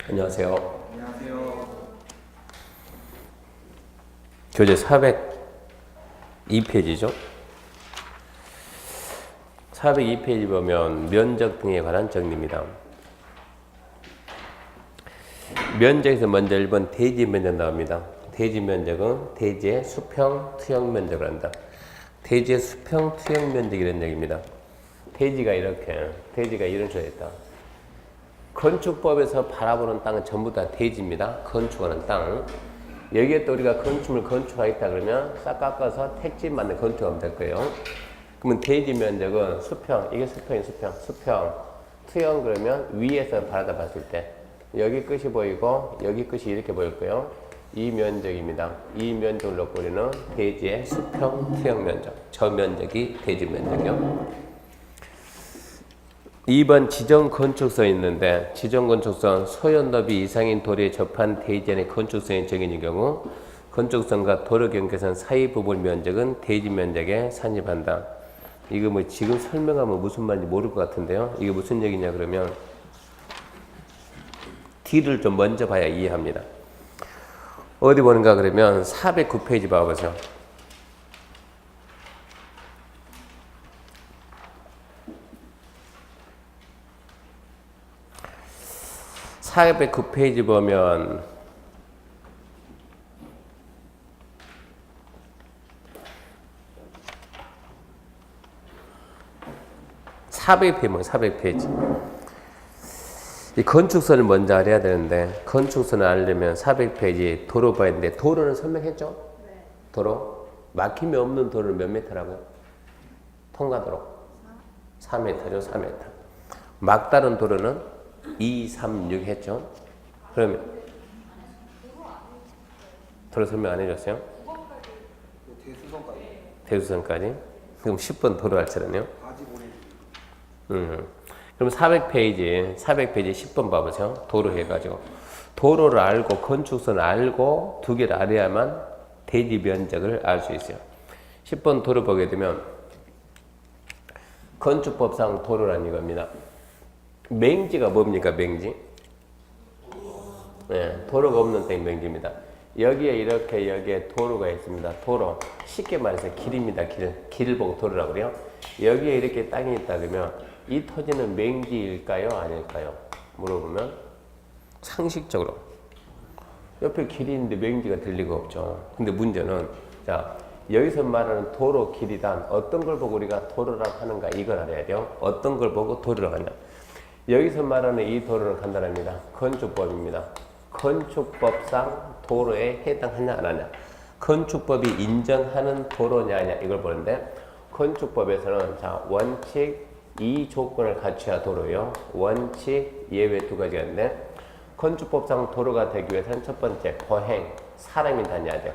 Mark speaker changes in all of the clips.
Speaker 1: 안녕하세요.
Speaker 2: 안녕하세요.
Speaker 1: 교재 402페이지죠. 402페이지 보면 면적 등에 관한 정리입니다. 면적에서 먼저 1번 대지 면적 나옵니다. 대지 면적은 대지의 수평, 투영 면적을 한다. 대지의 수평, 투영 면적이라는 얘기입니다. 대지가 이런 식으로 있다. 건축법에서 바라보는 땅은 전부 다 대지입니다. 건축하는 땅. 여기에 또 우리가 건축물 건축하겠다 그러면 싹 깎아서 택지 맞는 건축하면 될 거예요. 그러면 대지 면적은 수평, 이게 수평, 투영 그러면 위에서 바라다 봤을 때 여기 끝이 보이고 여기 끝이 이렇게 보일 거예요. 이 면적입니다. 이 면적을 놓고 우리는 대지의 수평, 투영 면적, 저 면적이 대지 면적이요. 2번 지정건축성이 있는데 지정건축성 소연 너비 이상인 도로에 접한 대지 안의 건축성이 정해진 경우 건축성과 도로 경계선 사이 부분 면적은 대지 면적에 산입한다. 이거 뭐 지금 설명하면 무슨 말인지 모를 것 같은데요. 이게 무슨 얘기냐 그러면 D를 좀 먼저 봐야 이해합니다. 어디 보는가 그러면 409페이지 봐보세요. 409페이지 보면 400페이지. 이 건축선을 먼저 알아야 되는데 건축선을 알려면 400페이지 도로 봐야 되는데 도로는 설명했죠? 네. 도로? 막힘이 없는 도로는 몇 미터라고요? 통과도로? 4m죠, 4m. 막다른 도로는 2, 3, 6 했죠? 그러면 도로 설명 안 해줬어요?
Speaker 2: 대수선까지.
Speaker 1: 대수선까지? 그럼 10번 도로 할 차례네요. 그럼 400페이지 10번 봐보세요. 도로 해가지고 도로를 알고 건축선을 알고 두 개를 알아야만 대지 면적을 알 수 있어요. 10번 도로 보게 되면 건축법상 도로란 이겁니다. 맹지가 뭡니까? 맹지? 네, 도로가 없는 땅이 맹지입니다. 여기에 이렇게 여기에 도로가 있습니다. 도로 쉽게 말해서 길입니다. 길을 보고 도로라고 그래요. 여기에 이렇게 땅이 있다 그러면 이 토지는 맹지일까요? 아닐까요? 물어보면 상식적으로 옆에 길이 있는데 맹지가 될 리가 없죠. 근데 문제는 자 여기서 말하는 도로 길이란 어떤 걸 보고 우리가 도로라고 하는가 이걸 알아야 돼요. 어떤 걸 보고 도로라고 하냐. 여기서 말하는 이 도로는 간단합니다. 건축법입니다. 건축법상 도로에 해당하냐 안 하냐. 건축법이 인정하는 도로냐 아니냐 이걸 보는데 건축법에서는 자 원칙 이 조건을 갖춰야 도로요. 원칙 예외 두 가지가 있는데 건축법상 도로가 되기 위해서는 첫 번째 거행 사람이 다녀야 돼요.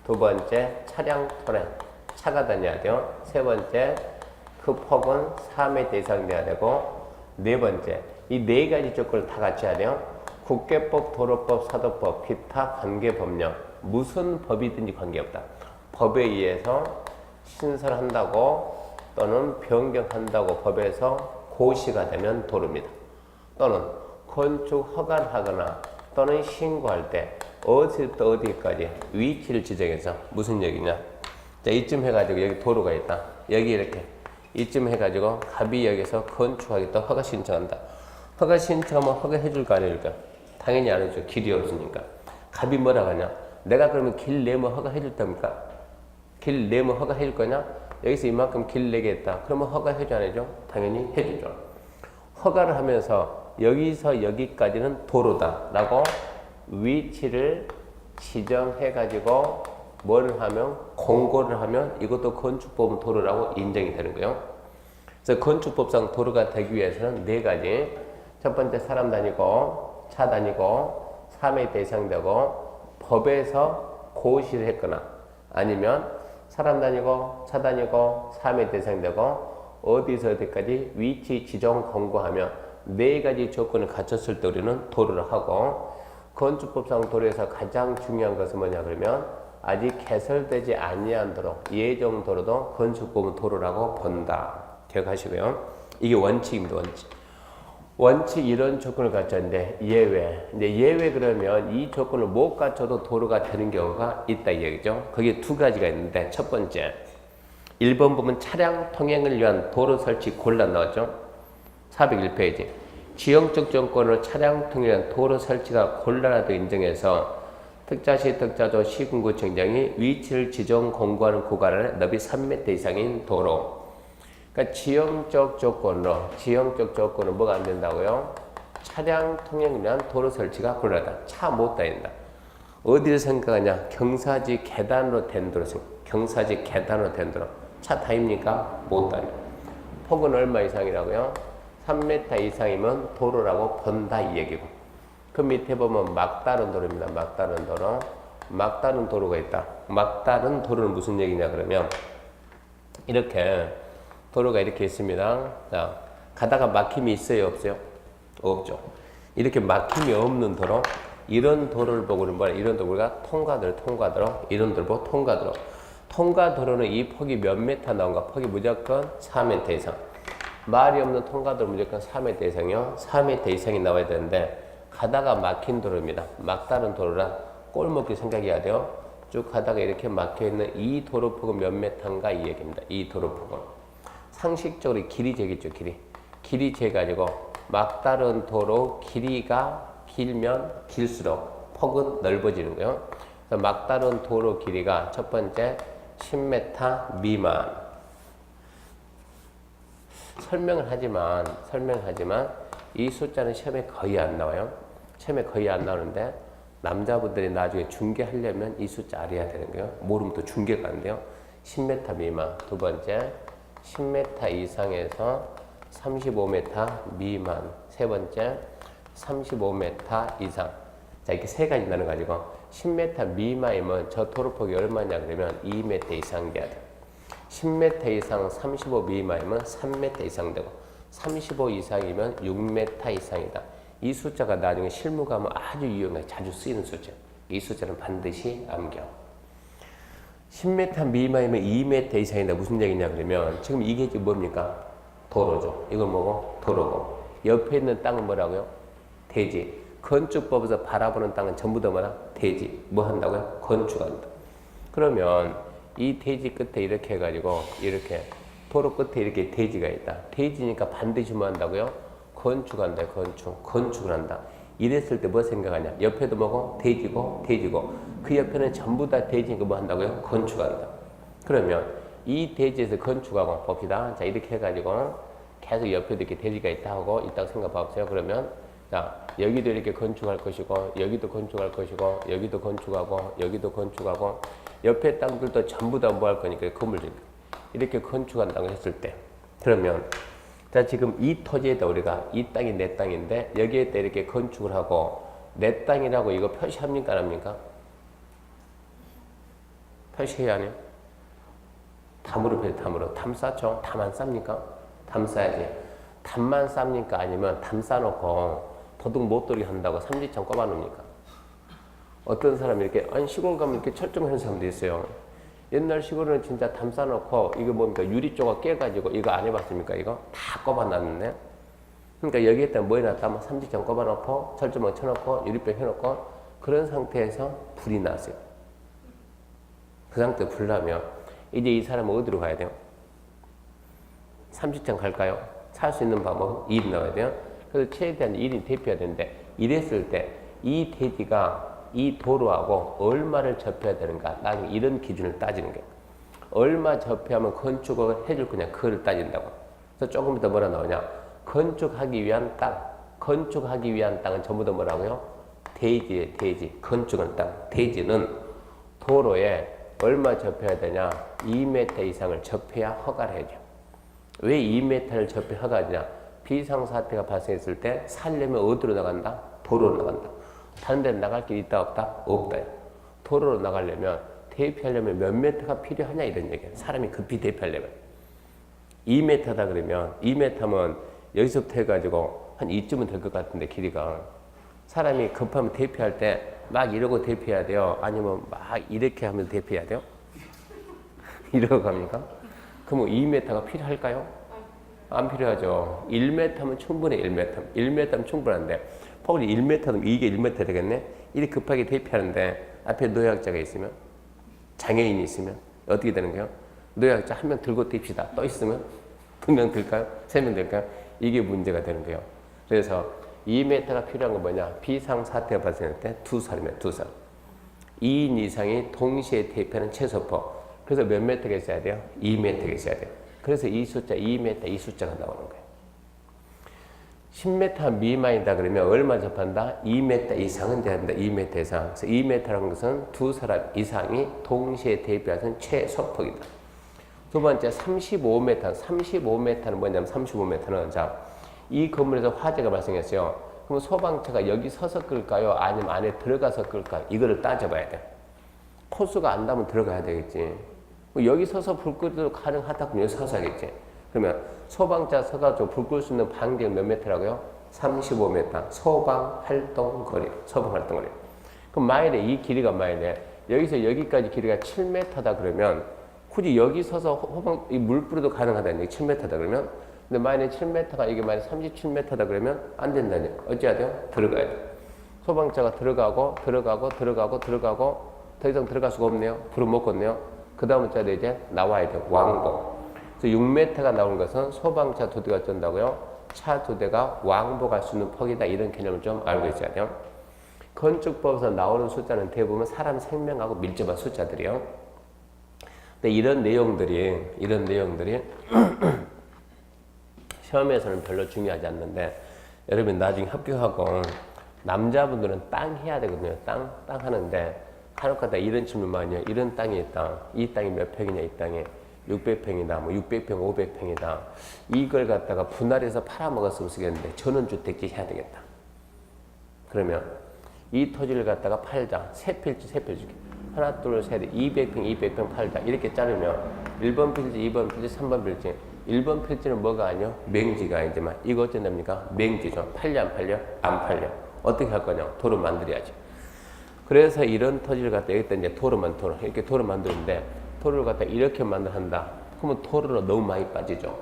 Speaker 1: 두 번째 차량 통행 차가 다녀야 돼요. 세 번째 그 폭은 4m 이상 돼야 되고 네 번째 이 네 가지 조건을 다 갖춰야 돼요. 국계법, 도로법, 사도법, 기타 관계법령 무슨 법이든지 관계없다. 법에 의해서 신설한다고 또는 변경한다고 법에서 고시가 되면 도로입니다. 또는 건축 허가하거나 또는 신고할 때 어디부터 어디까지 위치를 지정해서 무슨 얘기냐. 자, 이쯤 해가지고 여기 도로가 있다. 여기 이렇게 이쯤 해가지고 갑이역에서 건축하겠다 허가 신청한다. 허가 신청하면 허가 해줄 거 아닐까? 당연히 안 해줘. 길이 없으니까. 갑이 뭐라고 하냐? 내가 그러면 길 내면 허가 해줄 겁니까? 길 내면 허가 해줄 거냐? 여기서 이만큼 길 내겠다. 그러면 허가 해줘 안 해줘? 당연히 해주죠. 허가를 하면서 여기서 여기까지는 도로다 라고 위치를 지정해가지고 뭘 하면 공고를 하면 이것도 건축법은 도로라고 인정이 되는 거예요. 그래서 건축법상 도로가 되기 위해서는 네 가지. 첫 번째 사람 다니고 차 다니고 3m 이상 되고 법에서 고시를 했거나 아니면 사람 다니고 차 다니고 3m 이상 되고 어디서 어디까지 위치 지정 공고하면 네 가지 조건을 갖췄을 때 우리는 도로를 하고 건축법상 도로에서 가장 중요한 것은 뭐냐 그러면 아직 개설되지 아니한 도로 예정 도로도 건축법은 도로라고 본다. 기억하시고요. 이게 원칙입니다. 원칙. 원칙 이런 조건을 갖췄는데 예외. 근데 예외 그러면 이 조건을 못 갖춰도 도로가 되는 경우가 있다 이 얘기죠. 거기에 두 가지가 있는데 첫 번째 1번 보면 차량 통행을 위한 도로 설치 곤란 나왔죠. 401페이지. 지형적 조건으로 차량 통행을 위한 도로 설치가 곤란하다고 인정해서 특자시 특자도 시군구청장이 위치를 지정 공고하는 구간의 너비 3m 이상인 도로. 그러니까 지형적 조건으로 뭐가 안 된다고요? 차량 통행을 위한 도로 설치가 곤란하다. 차 못 다닌다. 어디를 생각하냐? 경사지 계단으로 된 도로. 경사지 계단으로 된 도로. 차 다닙니까? 못 다녀. 폭은 얼마 이상이라고요? 3m 이상이면 도로라고 본다 이 얘기고. 그 밑에 보면 막다른 도로입니다. 막다른 도로. 막다른 도로가 있다. 막다른 도로는 무슨 얘기냐 그러면 이렇게 도로가 이렇게 있습니다. 자, 가다가 막힘이 있어요, 없어요? 없죠. 이렇게 막힘이 없는 도로, 이런 도로를 보고는 뭐야? 이런 도로가 통과도로, 이런 도로 보고 통과도로. 통과도로는 이 폭이 몇 메타 나온가? 폭이 무조건 4m 이상. 말이 없는 통과도로 무조건 4m 이상이요. 4m 이상이 나와야 되는데 가다가 막힌 도로입니다. 막다른 도로라 꼴먹기 생각해야 돼요. 쭉 가다가 이렇게 막혀있는 이 도로폭은 몇 메타인가 이 얘기입니다. 이 도로폭은. 상식적으로 길이 재겠죠, 길이. 길이 재가지고 막다른 도로 길이가 길면 길수록 폭은 넓어지는 거예요. 그래서 막다른 도로 길이가 첫 번째 10m 미만. 설명을 하지만 이 숫자는 시험에 거의 안 나와요. 시험에 거의 안 나오는데 남자분들이 나중에 중개하려면 이 숫자 알아야 되는 거예요. 모르면 또 중개가 안 돼요. 10m 미만. 두 번째 10m 이상에서 35m 미만. 세 번째 35m 이상. 자, 이렇게 세 가지 나눠 가지고 10m 미만이면 저 도로폭이 얼마냐 그러면 2m 이상 돼야 돼. 10m 이상 35 미만이면 3m 이상 되고 35 이상이면 6m 이상이다. 이 숫자가 나중에 실무 가면 아주 유용해 자주 쓰이는 숫자. 이 숫자는 반드시 암겨. 10m 미만이면 2m 이상이다. 무슨 얘기냐 그러면 지금 이게 지금 뭡니까? 도로죠. 이건 뭐고? 도로고. 옆에 있는 땅은 뭐라고요? 대지. 건축법에서 바라보는 땅은 전부 다 뭐라? 대지. 뭐 한다고요? 건축한다. 그러면 이 대지 끝에 이렇게 해가지고 이렇게 도로 끝에 이렇게 대지가 있다. 대지니까 반드시 뭐 한다고요? 건축한다. 건축을 한다. 이랬을 때 뭐 생각하냐? 옆에도 뭐고? 대지고 그 옆에는 전부 다 대지니까 뭐 한다고요? 건축한다. 그러면 이 대지에서 건축하고 봅시다. 자, 이렇게 해가지고 계속 옆에도 이렇게 대지가 있다 하고 있다고 생각해보세요. 그러면 자, 여기도 이렇게 건축할 것이고 여기도 건축할 것이고 여기도 건축하고 여기도 건축하고 옆에 땅들도 전부 다 뭐 할 거니까 건물들 이렇게 건축한다고 했을 때 그러면 자, 지금 이 토지에다 우리가 이 땅이 내 땅인데 여기에다 이렇게 건축을 하고 내 땅이라고 이거 표시합니까 안 합니까? 표시해야 하네요. 담으로 표시. 담 쌓죠? 담 안 쌉니까? 담 싸야지. 담만 쌉니까? 아니면 담 싸놓고 도둑 못 들게 한다고 삼지창 꼽아 놓습니까? 어떤 사람이 이렇게 아니 시골 가면 이렇게 철종하는 사람도 있어요. 옛날 시골은 진짜 담 싸놓고 이거 뭡니까 유리 조각 깨가지고 이거 안 해봤습니까? 이거 다 꼽아놨는데 그러니까 여기에다 뭐 해놨다면 삼지창 꼽아놓고 철조망 쳐놓고 유리병 해놓고 그런 상태에서 불이 났어요. 그 상태 불 나면 이제 이 사람은 어디로 가야 돼요? 삼지창 갈까요? 살 수 있는 방법 1인 나와야 돼요. 그래서 최대한 1인 대피해야 되는데 이랬을 때 이 대지가 이 도로하고 얼마를 접해야 되는가 나중에 이런 기준을 따지는 거예요. 얼마 접해하면 건축을 해줄 거냐 그걸 따진다고. 그래서 조금 이따 뭐라 나오냐 건축하기 위한 땅은 전부 다 뭐라고요? 대지에 대지. 건축한 땅. 대지는 도로에 얼마 접해야 되냐 2m 이상을 접해야 허가를 해줘. 왜 2m를 접해 허가하냐 비상사태가 발생했을 때 살려면 어디로 나간다? 도로로 나간다. 다른 데는 나갈 길 있다 없다? 없다. 도로로 나가려면 대피하려면 몇 메타가 필요하냐 이런 얘기예요. 사람이 급히 대피하려면 2m다 그러면 2m면 여기서부터 해가지고 한 이쯤은 될 것 같은데 길이가 사람이 급하면 대피할 때 막 이러고 대피해야 돼요? 아니면 막 이렇게 하면서 대피해야 돼요? 이러고 갑니까? 그러면 2m가 필요할까요? 안 필요하죠. 1m면 충분해. 1m. 1m면 충분한데 폭이 1m면 이게 1m 되겠네. 이리 급하게 대피하는데 앞에 노약자가 있으면 장애인이 있으면 어떻게 되는 거예요? 노약자 한 명 들고 뜁시다. 또 있으면 2명 들까요? 3명 들까요? 이게 문제가 되는 거예요. 그래서 2m가 필요한 건 뭐냐? 비상사태가 발생할 때 2사람이에요. 2사람. 2인 이상이 동시에 대피하는 최소폭. 그래서 몇 m가 있어야 돼요? 2m가 있어야 돼요. 그래서 이 숫자 2m 이 숫자가 나오는 거예요. 10m 미만이다 그러면 얼마 접한다? 2m 이상은 돼야 된다. 2m 이상. 그래서 2m라는 것은 2사람 이상이 동시에 대피하는 최소폭이다. 두 번째 35m. 35m는 뭐냐면 35m는 자, 이 건물에서 화재가 발생했어요. 그럼 소방차가 여기 서서 끌까요? 아니면 안에 들어가서 끌까요? 이거를 따져봐야 돼. 코스가 안 닿으면 들어가야 되겠지. 여기 서서 불 끄도 가능하다 그러면 여기 서서 하겠지. 그러면 소방차 서가지고 불 끌 수 있는 반경이 몇 m라고요? 35m. 소방 활동 거리. 소방 활동 거리. 그럼 마일에 이 길이가 마일에 여기서 여기까지 길이가 7m다 그러면 굳이 여기 서서 호방 물 뿌려도 가능하다는 얘기. 7m다 그러면 근데 만약에 7m가 이게 만약에 37m다 그러면 안 된다는 얘기. 어찌해야 돼요? 들어가야 돼. 소방차가 들어가고 더 이상 들어갈 수가 없네요. 불을 못 껐네요. 그 다음은 짜야 돼. 이제 나와야 돼. 왕복. 그래서 6m가 나오는 것은 소방차 2대가 쩐다고요. 차 2대가 왕복할 수 있는 폭이다. 이런 개념을 좀 알고 있어야 돼요. 건축법에서 나오는 숫자는 대부분 사람 생명하고 밀접한 숫자들이요. 근데 이런 내용들이 시험에서는 별로 중요하지 않는데 여러분 나중에 합격하고 남자분들은 땅 해야 되거든요. 땅 하는데 간혹가다 이런 질문 많이 해요. 이런 땅이 있다. 이 땅이 몇 평이냐 이 땅에 600평이다. 뭐 600평 500평이다. 이걸 갖다가 분할해서 팔아먹었으면 쓰겠는데 전원주택지 해야 되겠다. 그러면 이 토지를 갖다가 팔자. 세 필지 하나 둘 셋 200평 팔자. 이렇게 자르면 1번 필지 2번 필지 3번 필지 1번 필지는 뭐가 아니요? 맹지가 아니지만 이거 어째 됩니까? 맹지죠. 팔려 안 팔려? 안 팔려. 어떻게 할 거냐? 도로 만들어야지. 그래서 이런 토지를 갖다 여기다 이제 도로 이렇게 도로 만드는데 도로를 갖다 이렇게 한다. 그러면 도로로 너무 많이 빠지죠.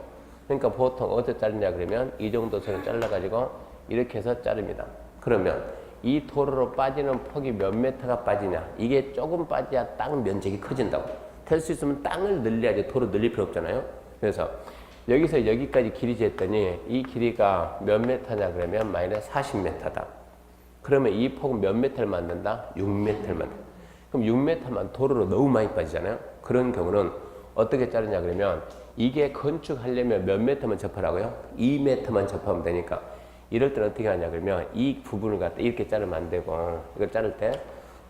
Speaker 1: 그러니까 보통 어떻게 자르냐 그러면 이 정도 선을 잘라가지고 이렇게 해서 자릅니다. 그러면 이 도로로 빠지는 폭이 몇 m가 빠지냐? 이게 조금 빠져야 땅 면적이 커진다고. 될 수 있으면 땅을 늘려야지 도로 늘릴 필요 없잖아요. 그래서 여기서 여기까지 길이 쟀더니 이 길이가 몇 m냐 그러면 마이너스 40m다. 그러면 이 폭은 몇 m를 만든다? 6m를 만든다. 그럼 6m만 도로로 너무 많이 빠지잖아요. 그런 경우는 어떻게 자르냐 그러면 이게 건축하려면 몇 m만 접하라고요? 2m만 접하면 되니까 이럴 때는 어떻게 하냐 그러면 이 부분을 갖다 이렇게 자르면 안 되고 이걸 자를 때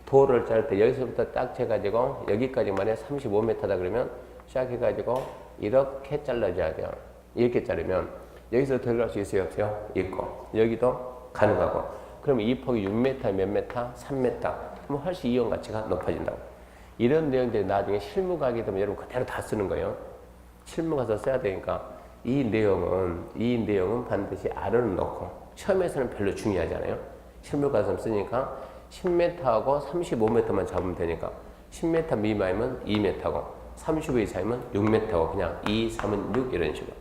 Speaker 1: 도로를 자를 때 여기서부터 딱 재가지고 여기까지 만약에 35m다 그러면 시작해가지고 이렇게 잘라줘야 돼요. 이렇게 자르면 여기서 들어갈 수 있어요? 없어요? 있고 여기도 가능하고 그러면 이 폭이 6m, 몇 m? 3m. 그럼 훨씬 이용 가치가 높아진다고. 이런 내용들이 나중에 실무 가게 되면 여러분 그대로 다 쓰는 거예요. 실무 가서 써야 되니까 이 내용은 반드시 알아는 놓고 시험에서는 별로 중요하지 않아요. 실무 가서 쓰니까 10m하고 35m만 잡으면 되니까 10m 미만이면 2m고 35 이상이면 6m고 그냥 2, 3은 6 이런 식으로.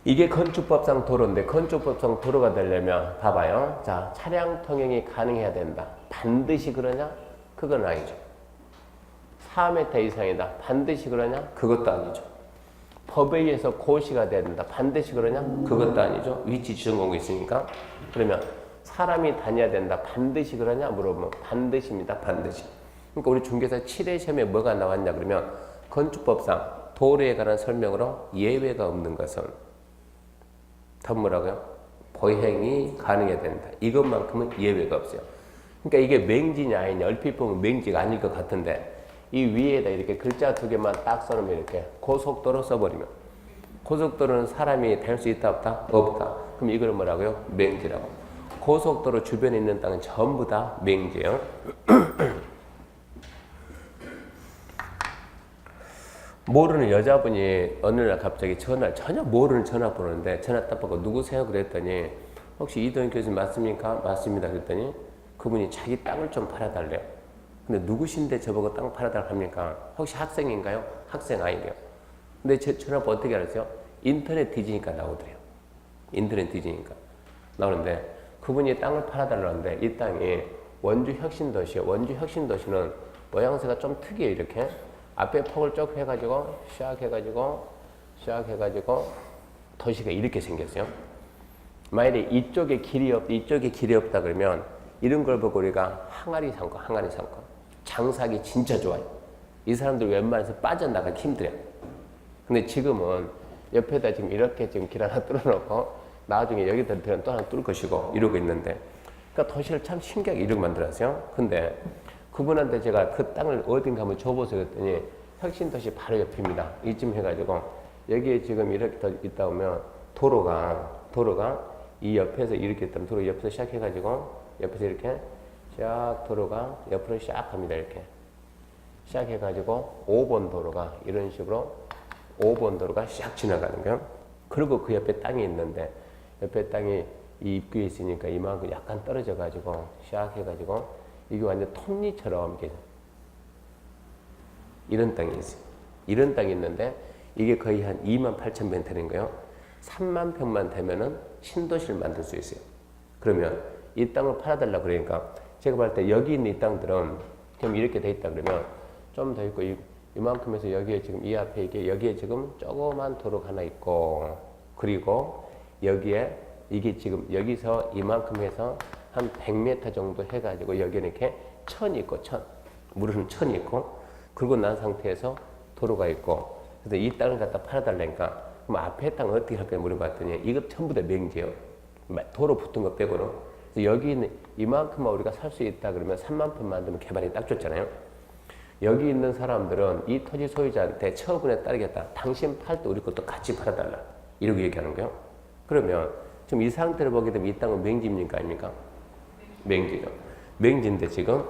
Speaker 1: 이게 건축법상 도로인데 건축법상 도로가 되려면 봐봐요. 자, 차량 통행이 가능해야 된다. 반드시 그러냐? 그건 아니죠. 4m 이상이다. 반드시 그러냐? 그것도 아니죠. 법에 의해서 고시가 돼야 된다. 반드시 그러냐? 그것도 아니죠. 위치 지정 공고 있으니까. 그러면 사람이 다녀야 된다. 반드시 그러냐? 물어보면 반드시입니다. 반드시. 그러니까 우리 중개사 7회 시험에 뭐가 나왔냐 그러면 건축법상 도로에 관한 설명으로 예외가 없는 것은 답 뭐라고요? 보행이 가능해야 된다. 이것만큼은 예외가 없어요. 그러니까 이게 맹지냐 아니냐 얼핏 보면 맹지가 아닐 것 같은데 이 위에다 이렇게 글자 2개만 딱 써놓으면 이렇게 고속도로 써버리면 고속도로는 사람이 달 수 있다 없다? 없다. 그럼 이걸 뭐라고요? 맹지라고. 고속도로 주변에 있는 땅은 전부 다 맹지예요. 모르는 여자분이 어느 날 갑자기 전혀 모르는 전화번호인데 전화 딱 받고 누구세요? 그랬더니 혹시 이도현 교수님 맞습니까? 맞습니다. 그랬더니 그분이 자기 땅을 좀 팔아달래요. 근데 누구신데 저보고 땅 팔아달라고 합니까? 혹시 학생인가요? 학생 아니래요. 근데 제 전화번호 어떻게 알았어요? 인터넷 뒤지니까 나오더래요. 인터넷 뒤지니까 나오는데 그분이 땅을 팔아달라는데 이 땅이 원주 혁신도시예요. 원주 혁신도시는 모양새가 좀 특이해요. 이렇게 앞에 폭을 쭉 해가지고 시작해가지고 도시가 이렇게 생겼어요. 만약에 이쪽에 길이 없다 그러면 이런 걸 보고 우리가 항아리 상권 장사하기 진짜 좋아요. 이 사람들 웬만해서 빠져나가기 힘들어요. 근데 지금은 옆에다 지금 이렇게 지금 길 하나 뚫어놓고 나중에 여기다 또 하나 뚫을 것이고 이러고 있는데, 그러니까 도시를 참 신기하게 이렇게 만들었어요. 근데 그분한테 제가 그 땅을 어딘가 한번 줘보세요 그랬더니 혁신도시 바로 옆입니다. 이쯤 해가지고 여기에 지금 이렇게 더 있다 보면 도로가 이 옆에서 이렇게 있다면 도로 옆에서 시작해가지고 옆에서 이렇게 쫙 도로가 옆으로 시작합니다. 이렇게 시작해가지고 5번 도로가 이런 식으로 5번 도로가 쫙 지나가는 거예요. 그리고 그 옆에 땅이 있는데 옆에 땅이 이 입구에 있으니까 이만큼 약간 떨어져가지고 시작해가지고 이게 완전 톱니처럼 이렇게 이런 땅이 있어요. 이런 땅이 있는데 이게 거의 한 28,000평 되는 거예요. 3만 평만 되면은 신도시를 만들 수 있어요. 그러면 이 땅을 팔아달라 그러니까 제가 볼 때 여기 있는 이 땅들은 그럼 이렇게 돼 있다 그러면 좀 더 있고 이만큼에서 여기에 지금 이 앞에 여기에 지금 조그만 도로가 하나 있고 그리고 여기에 이게 지금 여기서 이만큼 해서 한 100m 정도 해가지고 여기는 이렇게 천이 있고 물은 천이 있고 그리고 난 상태에서 도로가 있고 그래서 이 땅을 갖다 팔아달라니까 그럼 앞에 땅 어떻게 할까 물어봤더니 이거 전부 다 맹지예요. 도로 붙은 거 빼고는. 그래서 여기 있는 이만큼만 우리가 살 수 있다 그러면 3만 평 만들면 개발이 딱 좋잖아요. 여기 있는 사람들은 이 토지 소유자한테 처분에 따르겠다. 당신 팔 때 우리 것도 같이 팔아달라. 이렇게 얘기하는 거예요. 그러면 지금 이 상태를 보게 되면 이 땅은 맹지입니까 아닙니까? 맹지죠. 맹지인데 지금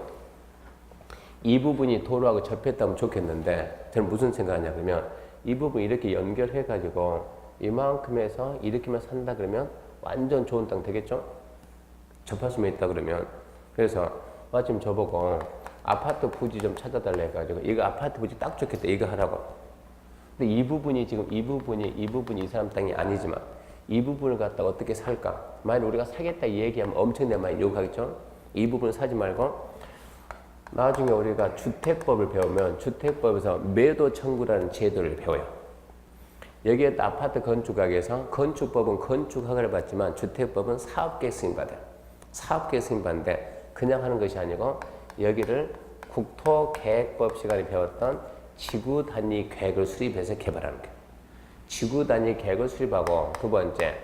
Speaker 1: 이 부분이 도로하고 접했다면 좋겠는데 저는 무슨 생각하냐 그러면 이 부분 이렇게 연결해 가지고 이만큼 해서 이렇게만 산다 그러면 완전 좋은 땅 되겠죠? 접할 수만 있다 그러면. 그래서 마침 저보고 아파트 부지 좀 찾아달라 해가지고 이거 아파트 부지 딱 좋겠다 이거 하라고. 근데 이 부분이 지금 이 부분이 이 사람 땅이 아니지만 이 부분을 갖다가 어떻게 살까? 만약 우리가 사겠다 얘기하면 엄청나게 많이 욕하겠죠? 이 부분을 사지 말고 나중에 우리가 주택법을 배우면 주택법에서 매도 청구라는 제도를 배워요. 여기에 아파트 건축학에서 건축법은 건축학을 받지만 주택법은 사업계획 승인받아요. 사업계획 승인받는데 그냥 하는 것이 아니고 여기를 국토계획법 시간에 배웠던 지구단위 계획을 수립해서 개발하는 거예요. 지구단위 계획을 수립하고 두 번째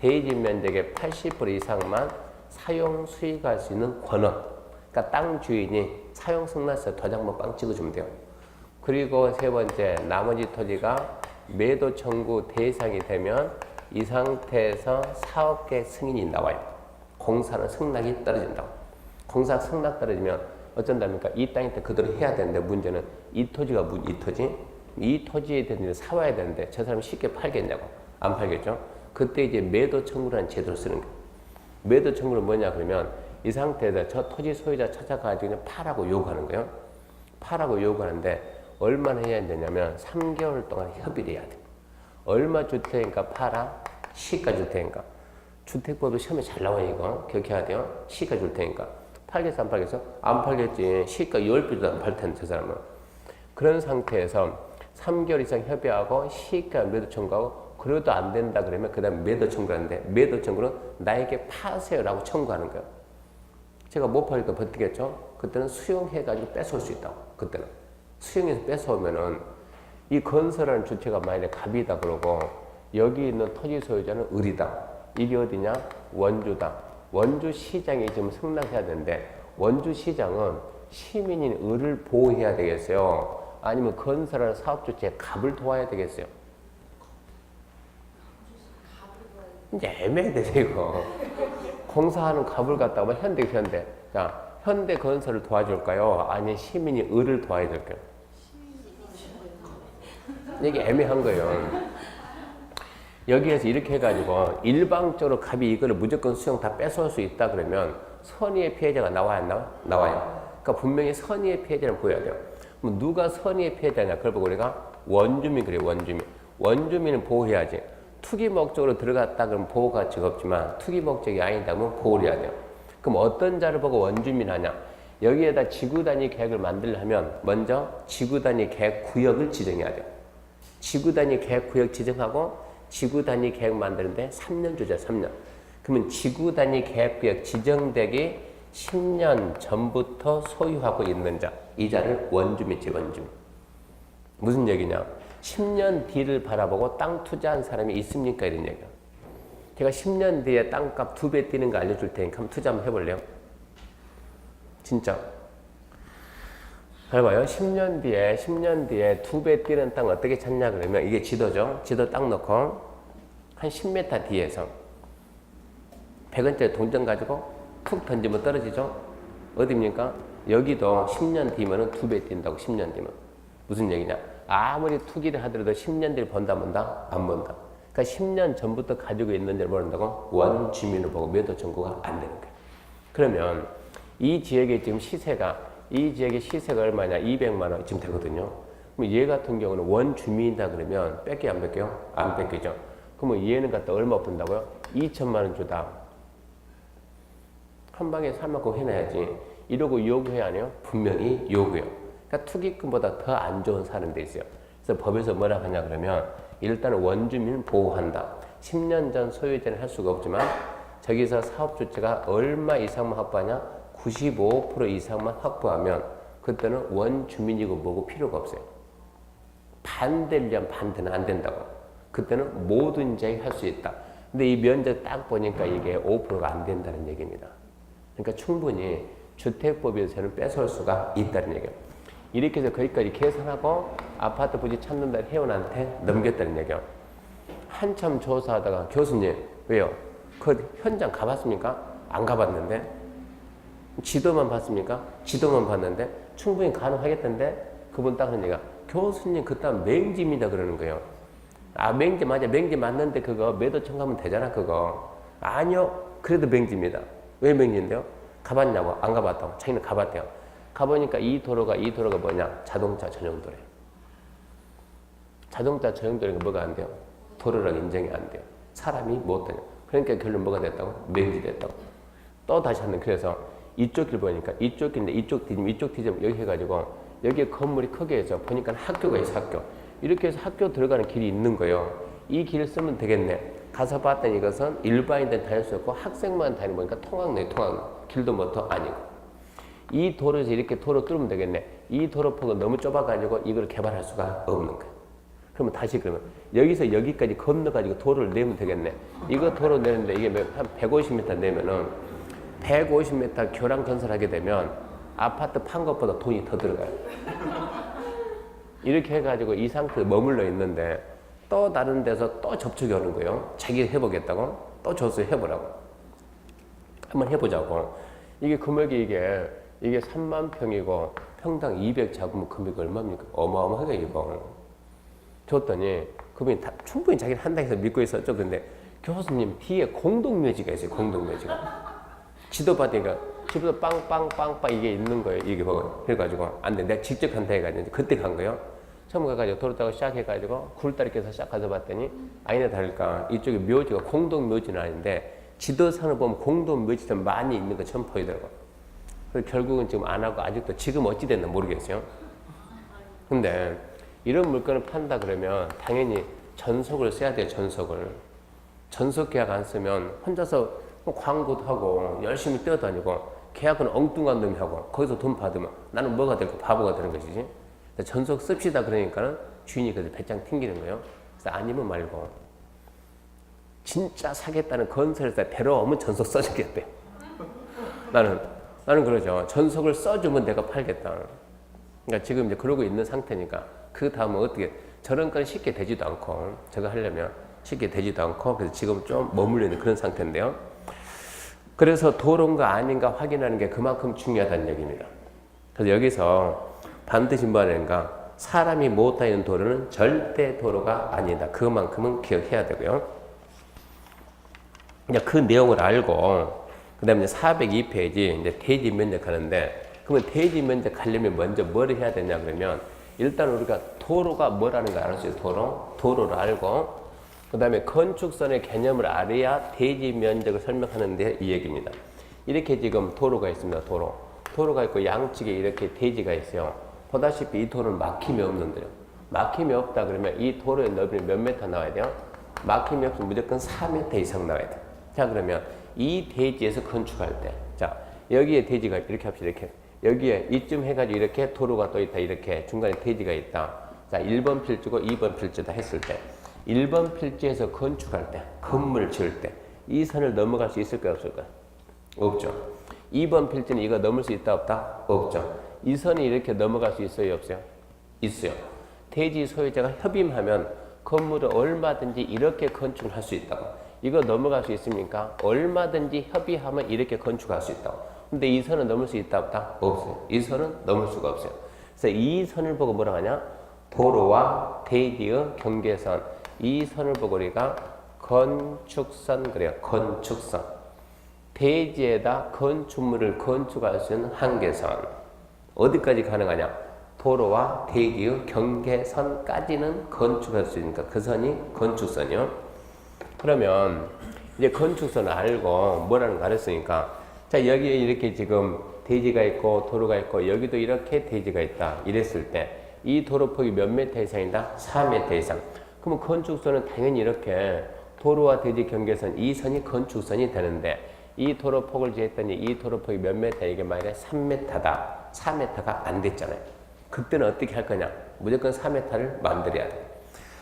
Speaker 1: 대지 면적의 80% 이상만 사용 수익할 수 있는 권원. 그러니까 땅 주인이 사용 승낙서 도장만 빵 찍어주면 돼요. 그리고 세 번째 나머지 토지가 매도 청구 대상이 되면 이 상태에서 사업계획 승인이 나와요. 공사는 승낙이 떨어진다고. 공사 승낙 떨어지면 어쩐답니까? 이 땅한테 그대로 해야 되는데 문제는 이 토지가 이 토지에 대한 일을 사와야 되는데 저 사람이 쉽게 팔겠냐고. 안 팔겠죠? 그때 이제 매도 청구라는 제도를 쓰는 거예요. 매도 청구는 뭐냐 그러면 이 상태에서 저 토지 소유자 찾아가지고 그냥 파라고 요구하는 거예요. 파라고 요구하는데 얼마나 해야 되냐면 3개월 동안 협의를 해야 돼. 얼마 줄 테니까 팔아? 시가 줄 테니까. 주택법도 시험에 잘 나와요 이거. 기억해야 돼요. 시가 줄 테니까. 팔겠어 안 팔겠어? 안 팔겠지. 시가 10배도 안 팔 텐데 저 사람은. 그런 상태에서 3개월 이상 협의하고 시가 매도 청구하고 그래도 안 된다 그러면 그 다음에 매도 청구하는데 매도 청구는 나에게 파세요라고 청구하는 거예요. 제가 못 팔니까 버티겠죠? 그때는 수용해가지고 뺏어올 수 있다고. 그때는. 수용해서 뺏어오면은 이 건설하는 주체가 만약에 갑이다 그러고 여기 있는 토지 소유자는 을이다. 이게 어디냐? 원주다. 원주시장이 지금 승낙해야 되는데 원주시장은 시민인 을을 보호해야 되겠어요? 아니면 건설하는 사업주체의 갑을 도와야 되겠어요? 이제 애매해 이거. 공사하는 갑을 갖다가 현대. 자, 현대 건설을 도와줄까요? 아니면 시민이 을을 도와야 될까요? 이게 애매한 거예요. 여기에서 이렇게 해가지고 일방적으로 갑이 이거를 무조건 수용 다 뺏어올 수 있다 그러면 선의의 피해자가 나와야 안 나와? 나와요. 그러니까 분명히 선의의 피해자를 보여야 돼요. 그럼 누가 선의의 피해자냐? 그걸 보고 우리가 원주민 그래요. 원주민은 보호해야지. 투기 목적으로 들어갔다 그러면 보호 가치가 없지만 투기 목적이 아니다 그러면 보호를 해야 돼요. 그럼 어떤 자를 보고 원주민 하냐? 여기에다 지구 단위 계획을 만들려면 먼저 지구 단위 계획 구역을 지정해야 돼요. 지구 단위 계획 구역 지정하고 지구 단위 계획 만드는데 3년 주자, 3년. 그러면 지구 단위 계획 구역 지정되기 10년 전부터 소유하고 있는 자, 이 자를 원주민이지, 원주민. 무슨 얘기냐? 10년 뒤를 바라보고 땅 투자한 사람이 있습니까? 이런 얘기야. 제가 10년 뒤에 땅값 2배 뛰는 거 알려줄 테니까 한번 투자 한번 해볼래요? 진짜. 잘 봐요. 10년 뒤에 2배 뛰는 땅 어떻게 찾냐 그러면 이게 지도죠. 지도 딱 넣고 한 10m 뒤에서 100원짜리 동전 가지고 툭 던지면 떨어지죠. 어디입니까? 여기도 10년 뒤면은 2배 뛴다고. 10년 뒤면. 무슨 얘기냐? 아무리 투기를 하더라도 10년 뒤를 본다 본다? 안 본다. 그러니까 10년 전부터 가지고 있는 데를 모른다고? 원주민을 보고 매도 청구가 안 되는 거예요. 그러면 이 지역의 지금 시세가, 이 지역의 시세가 얼마냐? 200만 원 지금 되거든요. 그럼 얘 같은 경우는 원주민이다 그러면 뺏겨 안 뺏겨요? 안 뺏기죠. 그러면 얘는 갖다 얼마 본다고요? 2천만 원 주다. 한 방에 살 만큼 해놔야지. 이러고 요구해 안 해요? 분명히 요구해요. 그러니까 투기금보다 더 안 좋은 사는 데 있어요. 그래서 법에서 뭐라 하냐 그러면 일단은 원주민을 보호한다. 10년 전 소유자는 할 수가 없지만 저기서 사업 주체가 얼마 이상만 확보하냐? 95% 이상만 확보하면 그때는 원주민이고 뭐고 필요가 없어요. 반대를 위한 반대는 안 된다고. 그때는 뭐든지 할 수 있다. 근데 이 면적 딱 보니까 이게 5%가 안 된다는 얘기입니다. 그러니까 충분히 주택법에서는 뺏어올 수가 있다는 얘기예요. 이렇게 해서 거기까지 계산하고 아파트 부지 찾는다 회원한테 넘겼다는 얘기예요. 한참 조사하다가 교수님 왜요? 그 현장 가봤습니까? 안 가봤는데. 지도만 봤습니까? 지도만 봤는데 충분히 가능하겠던데. 그분 딱 하는 얘기가 교수님 그딴 맹지입니다 그러는 거예요. 아 맹지 맞아. 맹지 맞는데 그거 매도 청구하면 되잖아 그거. 아니요. 그래도 맹지입니다. 왜 맹지인데요? 가봤냐고. 안 가봤다고. 자기는 가봤대요. 가보니까 이 도로가 뭐냐? 자동차 전용 도로예요. 자동차 전용 도로가 뭐가 안 돼요? 도로라고 인정이 안 돼요. 사람이 못 다녀. 그러니까 결론 뭐가 됐다고? 맹지 됐다고. 또 다시 하는 그래서 이쪽 길 보니까 이쪽 길인데 이쪽 뒤지면 여기 해가지고 여기에 건물이 크게 해서 보니까 학교가 있어 학교. 이렇게 해서 학교 들어가는 길이 있는 거예요. 이 길을 쓰면 되겠네. 가서 봤더니 이것은 일반인들 다닐 수 없고 학생만 다니는 거니까 통학로에 통학로. 길도 뭐더 아니고. 이 도로에서 이렇게 도로 뚫으면 되겠네. 이 도로폭은 너무 좁아가지고 이걸 개발할 수가 없는 거야. 그러면 다시 그러면 여기서 여기까지 건너가지고 도로를 내면 되겠네. 이거 도로 내는데 이게 한 150m 내면은 150m 교량 건설하게 되면 아파트 판 것보다 돈이 더 들어가요. 이렇게 해가지고 이 상태에 머물러 있는데 또 다른 데서 또 접촉이 오는 거예요. 자기가 해보겠다고 또 조수 해보라고. 한번 해보자고. 이게 금액이 이게 3만 평이고 평당 200 잡으면 금액이 얼마입니까? 어마어마하게 이거. 줬더니 그분이 다 충분히 자기를 한다 해서 믿고 있었죠. 근데 교수님 뒤에 공동묘지가 있어요. 공동묘지가. 지도 받으니까 집에서 빵빵빵빵 이게 있는 거예요. 이게 뭐 그래가지고 안 돼. 내가 직접 한다 해가지고 그때 간 거예요. 처음 가가지고 도로 타고 시작해가지고 굴다리께서 시작 가서 봤더니 아니나 다를까 이쪽에 묘지가 공동묘지는 아닌데 지도상을 보면 공동묘지점 많이 있는 거 처음 보이더라고. 그래서 결국은 지금 안 하고 아직도 지금 어찌 됐나 모르겠어요. 근데 이런 물건을 판다 그러면 당연히 전속을 써야 돼요. 전속 계약 안 쓰면 혼자서 광고도 하고 열심히 뛰어다니고 계약은 엉뚱한 놈이 하고 거기서 돈 받으면 나는 뭐가 되고 바보가 되는 것이지. 전속 씁시다 그러니까는 주인이 그래서 배짱 튕기는 거예요. 그래서 아니면 말고 진짜 사겠다는 건설회사 데려오면 전속 써주겠대요. 나는 그러죠. 전속을 써주면 내가 팔겠다. 그러니까 지금 이제 그러고 있는 상태니까 그 다음은 어떻게 저런 건 쉽게 되지도 않고 저거 하려면 쉽게 되지도 않고 그래서 지금 좀 머물러 있는 그런 상태인데요. 그래서 도로인가 아닌가 확인하는 게 그만큼 중요하다는 얘기입니다. 그래서 여기서 반드시 뭐하는가 사람이 못 다니는 도로는 절대 도로가 아니다. 그만큼은 기억해야 되고요. 이제 그 내용을 알고 그 다음에 402페이지 이제 대지 면적 하는데 그러면 대지 면적 하려면 먼저 뭐를 해야 되냐 그러면 일단 우리가 도로가 뭐라는 걸 알았어요. 도로를 알고 그 다음에 건축선의 개념을 알아야 대지 면적을 설명하는데 이 얘기입니다. 이렇게 지금 도로가 있습니다. 도로가 있고 양측에 이렇게 대지가 있어요. 보다시피 이 도로는 막힘이 없는데요. 막힘이 없다 그러면 이 도로의 넓이는 몇 메터 나와야 돼요? 막힘이 없으면 무조건 4m 이상 나와야 돼요. 자, 그러면 이 대지에서 건축할 때, 자, 여기에 대지가 이렇게 합시다. 이렇게. 여기에 이쯤 해가지고 이렇게 도로가 또 있다. 이렇게 중간에 대지가 있다. 자, 1번 필지고 2번 필지다 했을 때, 1번 필지에서 건축할 때, 건물 지을 때, 이 선을 넘어갈 수 있을까요? 없을까요? 없죠. 2번 필지는 이거 넘을 수 있다 없다? 없죠. 이 선이 이렇게 넘어갈 수 있어요 없어요? 있어요. 대지 소유자가 협의하면 건물을 얼마든지 이렇게 건축을 할 수 있다고. 이거 넘어갈 수 있습니까? 얼마든지 협의하면 이렇게 건축할 수 있다고. 근데 이 선은 넘을 수 있다 없다? 없어요. 이 선은 넘을 수가 없어요. 그래서 이 선을 보고 뭐라 하냐? 도로와 대지의 경계선. 이 선을 보고 우리가 건축선 그래요. 건축선. 대지에다 건축물을 건축할 수 있는 한계선. 어디까지 가능하냐? 도로와 대지의 경계선까지는 건축할 수 있으니까 그 선이 건축선이요. 그러면 이제 건축선을 알고 뭐라는 거 알았으니까, 자, 여기에 이렇게 지금 대지가 있고 도로가 있고 여기도 이렇게 대지가 있다 이랬을 때 이 도로폭이 몇 메터 이상이다? 4m 이상. 그러면 건축선은 당연히 이렇게 도로와 대지 경계선 이 선이 건축선이 되는데, 이 도로폭을 재했더니 이 도로폭이 몇 메터? 이게 만약에 3m다. 4m가 안 됐잖아요. 그때는 어떻게 할 거냐? 무조건 4m를 만들어야 돼.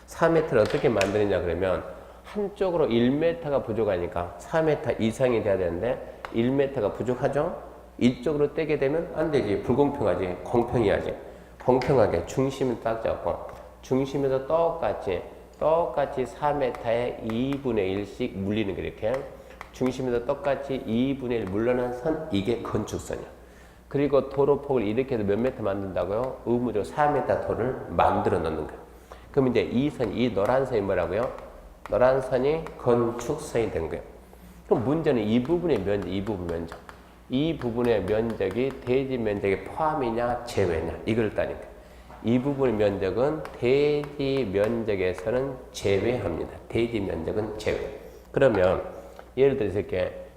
Speaker 1: 4m를 어떻게 만드느냐 그러면 한쪽으로 1m가 부족하니까 4m 이상이 돼야 되는데 1m가 부족하죠? 이쪽으로 떼게 되면 안 되지. 불공평하지. 공평해야지. 공평하게 중심을 딱 잡고 중심에서 똑같이 4m의 2분의 1씩 물리는 게 이렇게 중심에서 똑같이 2분의 1 물러난 선, 이게 건축선이야. 그리고 도로폭을 이렇게 해서 몇 메터 만든다고요? 의무적으로 4m 도를 만들어 놓는 거예요. 그럼 이제 이 선, 이 노란 선이 뭐라고요? 노란 선이 건축선이 된 거예요. 그럼 문제는 이 부분의 면적, 이 부분의 면적이 대지 면적에 포함이냐 제외냐 이걸 따니까 이 부분의 면적은 대지 면적에서는 제외합니다. 대지 면적은 제외. 그러면 예를 들어서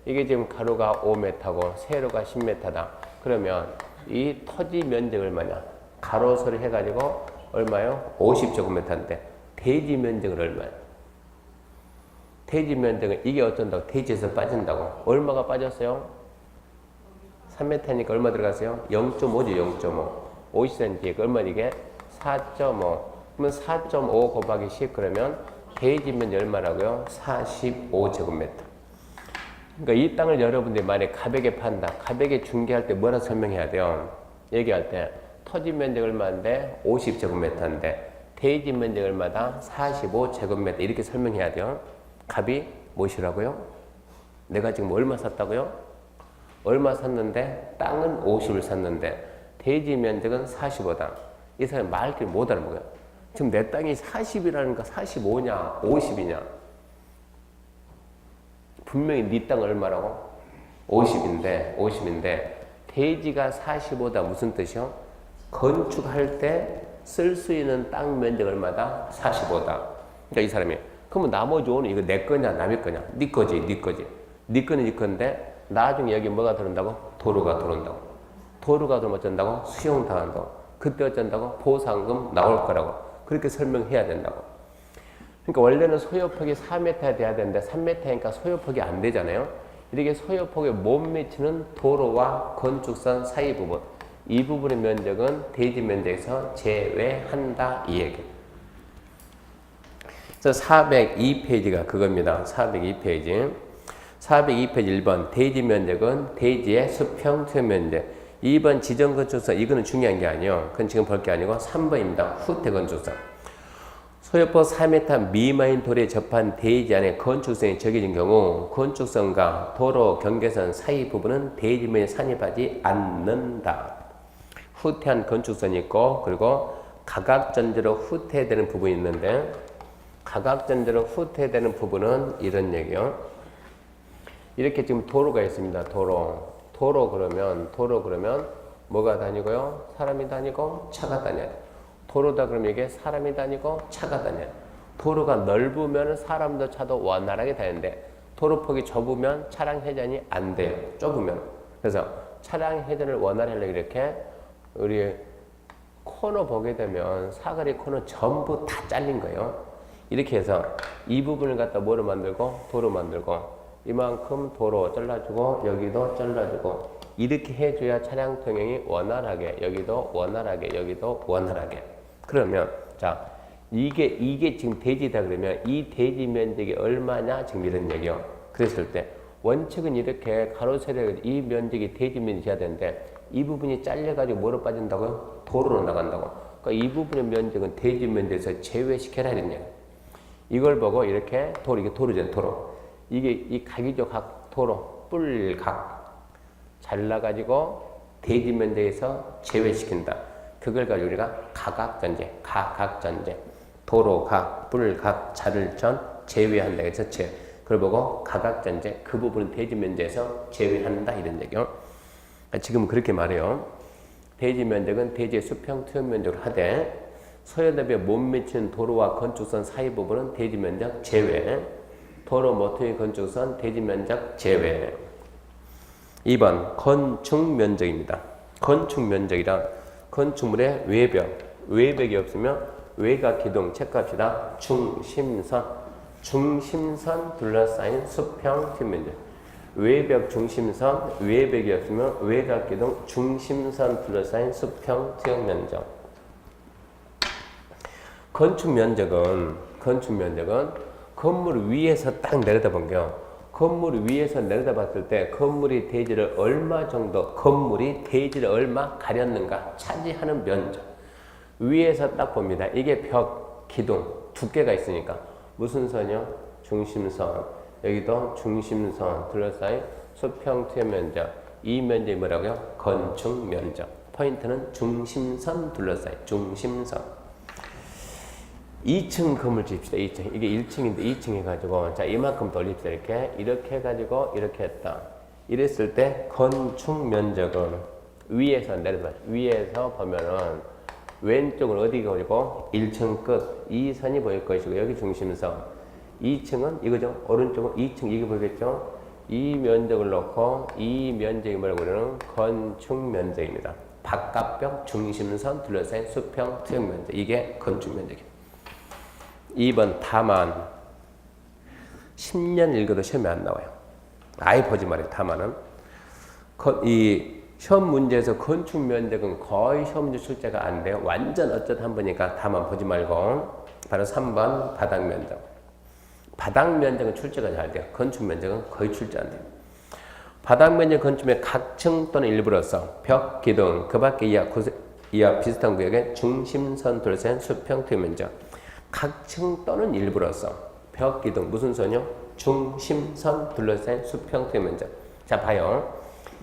Speaker 1: 이게 지금 가로가 5m고 세로가 10m다. 그러면 이 토지 면적이 얼마냐? 가로세로 해가지고 얼마요? 50제곱미터인데 대지 면적은 얼마야? 대지 면적은 이게 어쩐다고? 대지에서 빠진다고. 얼마가 빠졌어요? 3m니까 얼마 들어갔어요? 0.5죠. 0.5. 50cm니까 얼마 이게? 4.5. 그러면 4.5 곱하기 10 그러면 대지 면적 얼마라고요? 45제곱미터. 그러니까 이 땅을 여러분들이 만약에 가백에 판다. 가백에 중개할 때 뭐라 설명해야 돼요? 얘기할 때 토지 면적 얼마인데 50제곱미터인데 대지 면적 얼마다? 45제곱미터 이렇게 설명해야 돼요. 값이 무엇이라고요? 내가 지금 얼마 샀다고요? 얼마 샀는데 땅은 50을 샀는데 대지 면적은 45다. 이 사람이 말길 못 알아먹어요. 지금 내 땅이 40이라는가 45냐 50이냐. 분명히 네 땅 얼마라고? 50인데 대지가 45다 무슨 뜻이요? 건축할 때 쓸 수 있는 땅 면적 얼마다? 45다. 그러니까 이 사람이 그러면 나머지 오는 이거 내 거냐 남의 거냐? 네 거지. 네 거는 네 건데 나중에 여기 뭐가 들어온다고? 도로가 들어온다고. 도로가 들어오면 어쩐다고? 수용당한다고. 그때 어쩐다고? 보상금 나올 거라고. 그렇게 설명해야 된다고. 그러니까 원래는 소요폭이 4m 돼야 되는데 3m니까 소요폭이 안 되잖아요. 이렇게 소요폭에 못 미치는 도로와 건축선 사이 부분, 이 부분의 면적은 대지 면적에서 제외한다 이 얘기. 그래서 402페이지가 그겁니다. 402페이지. 402페이지 1번 대지 면적은 대지의 수평 수면적. 2번 지정 건축선 이거는 중요한 게 아니에요. 그건 지금 볼 게 아니고 3번입니다. 후퇴 건축선. 소요폭 4m 미만인 도로에 접한 대지 안에 건축선이 적용된 경우 건축선과 도로 경계선 사이 부분은 대지 면에 산입하지 않는다. 후퇴한 건축선이 있고 그리고 가각전제로 후퇴되는 부분이 있는데 가각전제로 후퇴되는 부분은 이런 얘기요. 이렇게 지금 도로가 있습니다. 도로 그러면 뭐가 다니고요? 사람이 다니고 차가 다녀야 돼. 도로다 그러면 이게 사람이 다니고 차가 다녀요. 도로가 넓으면 사람도 차도 원활하게 다니는데 도로폭이 좁으면 차량 회전이 안 돼요. 좁으면. 그래서 차량 회전을 원활히 하려고 이렇게 우리 코너 보게 되면 사거리 코너 전부 다 잘린 거예요. 이렇게 해서 이 부분을 갖다 뭐로 만들고 도로 만들고 이만큼 도로 잘라주고 여기도 잘라주고 이렇게 해줘야 차량 통행이 원활하게 여기도 원활하게 여기도 원활하게. 그러면 자 이게 지금 대지다 그러면 이 대지 면적이 얼마냐 지금 이런 얘기요. 그랬을 때 원칙은 이렇게 가로 세로 이 면적이 대지 면적이어야 되는데 이 부분이 잘려가지고 뭐로 빠진다고요? 도로로 나간다고. 그러니까 이 부분의 면적은 대지 면적에서 제외시켜라 이런 얘기. 이걸 보고 이렇게 도로 이게 도로잖아요. 도로. 이게 이 각이죠. 각 도로 뿔각 잘라가지고 대지 면적에서 제외시킨다. 그걸 가지고 우리가 가각전제, 가각전제, 도로 각, 뿔각, 자를전 제외한다. 그래서 그걸 보고 가각전제, 그 부분은 대지 면적에서 제외한다 이런 얘기요. 지금 그렇게 말해요. 대지 면적은 대지의 수평 투영 면적을 하되 서해답에 못 미치는 도로와 건축선 사이 부분은 대지 면적 제외. 도로 모퉁이 건축선 대지 면적 제외. 2번 건축 면적입니다. 건축 면적이란 건축물의 외벽이 없으면 외곽 기둥 체크합시다. 중심선 둘러싸인 수평 투영 면적. 외벽 중심선 외벽이 없으면 외곽 기둥 중심선 둘러싸인 수평 투영 면적. 건축 면적은 건물 위에서 딱 내려다본게요. 건물 위에서 내려다봤을 때 건물이 대지를 얼마 가렸는가 차지하는 면적. 위에서 딱 봅니다. 이게 벽, 기둥, 두께가 있으니까 무슨 선이요? 중심선. 여기도 중심선 둘러싸인 수평 투영 면적. 이 면적이 뭐라고요? 건축 면적. 포인트는 중심선 둘러싸인 중심선. 2층 건물 짓읍시다. 2층. 이게 1층인데 2층 해가지고 자 이만큼 돌립시다. 이렇게 해가지고 이렇게 했다. 이랬을 때 건축 면적은 위에서 내려봐. 위에서 보면은 왼쪽은 어디가 보이고 1층 끝 이 선이 보일 것이고 여기 중심선. 2층은 이거죠. 오른쪽은 2층 이게 보이겠죠. 이 면적을 놓고 이 면적이 뭐라고 그러는 건축 면적입니다. 바깥벽 중심선 둘러싸인 수평 투영 면적. 이게 건축 면적입니다. 2번 다만 10년 읽어도 시험에 안 나와요. 아예 보지 말아요. 다만은 이 시험 문제에서 건축 면적은 거의 시험 문제 출제가 안 돼요. 완전 어쩌다 한 번이니까 다만 보지 말고 바로 3번 바닥 면적. 바닥 면적은 출제가 잘 돼요. 건축 면적은 거의 출제 안 돼요. 바닥 면적 건축의 각층 또는 일부로서 벽, 기둥, 그 밖에 이하 비슷한 구역의 중심선 둘러싼 수평 투영 면적. 각층 또는 일부로서 벽, 기둥, 무슨 선이요? 중심선 둘러싼 수평 투영 면적. 자 봐요.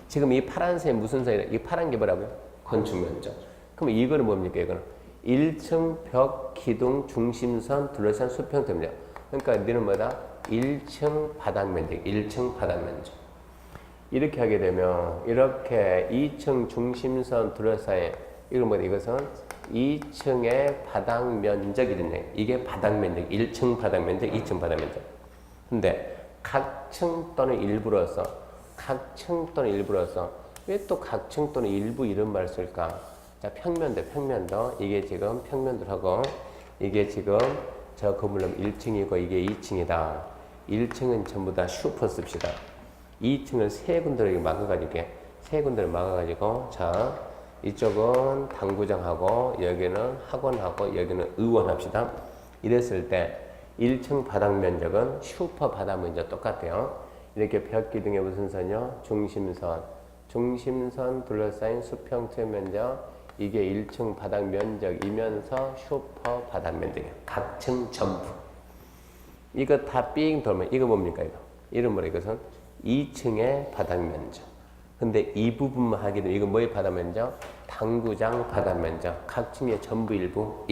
Speaker 1: 지금 이 파란색 무슨 선이라? 이 파란 게 뭐라고요? 건축 면적. 그럼 이거는 뭡니까? 이거는 1층 벽, 기둥, 중심선 둘러싼 수평 투영 면적. 그러니까 너는 뭐다? 1층 바닥 면적. 1층 바닥 면적. 이렇게 하게 되면 이렇게 2층 중심선 둘러싸인 이건 뭐다? 이것은 2층의 바닥 면적이든지 이게 바닥 면적, 1층 바닥 면적, 2층 바닥 면적. 근데 각층 또는 일부로서 왜 또 각층 또는 일부 이런 말을 쓸까? 자, 평면도 이게 지금 평면도하고 이게 지금 저 건물은 1층이고 이게 2층이다. 1층은 전부 다 슈퍼 씁시다. 2층을 세 군데를 막아가지고 자 이쪽은 당구장하고 여기는 학원하고 여기는 의원 합시다. 이랬을 때 1층 바닥 면적은 슈퍼 바닥 면적 똑같아요. 이렇게 벽 기둥에 무슨 선이요? 중심선 둘러싸인 수평 투영 면적. 이게 1층 바닥 면적이면서 슈퍼 바닥 면적이에요. 각층 전부. 이거 다 삥 돌면 이거 뭡니까 이거? 이름 뭐래 이것은 2층의 바닥 면적. 근데 이 부분만 하게 되면 이건 뭐의 바닥 면적? 당구장 바닥 면적. 각층의 전부 일부.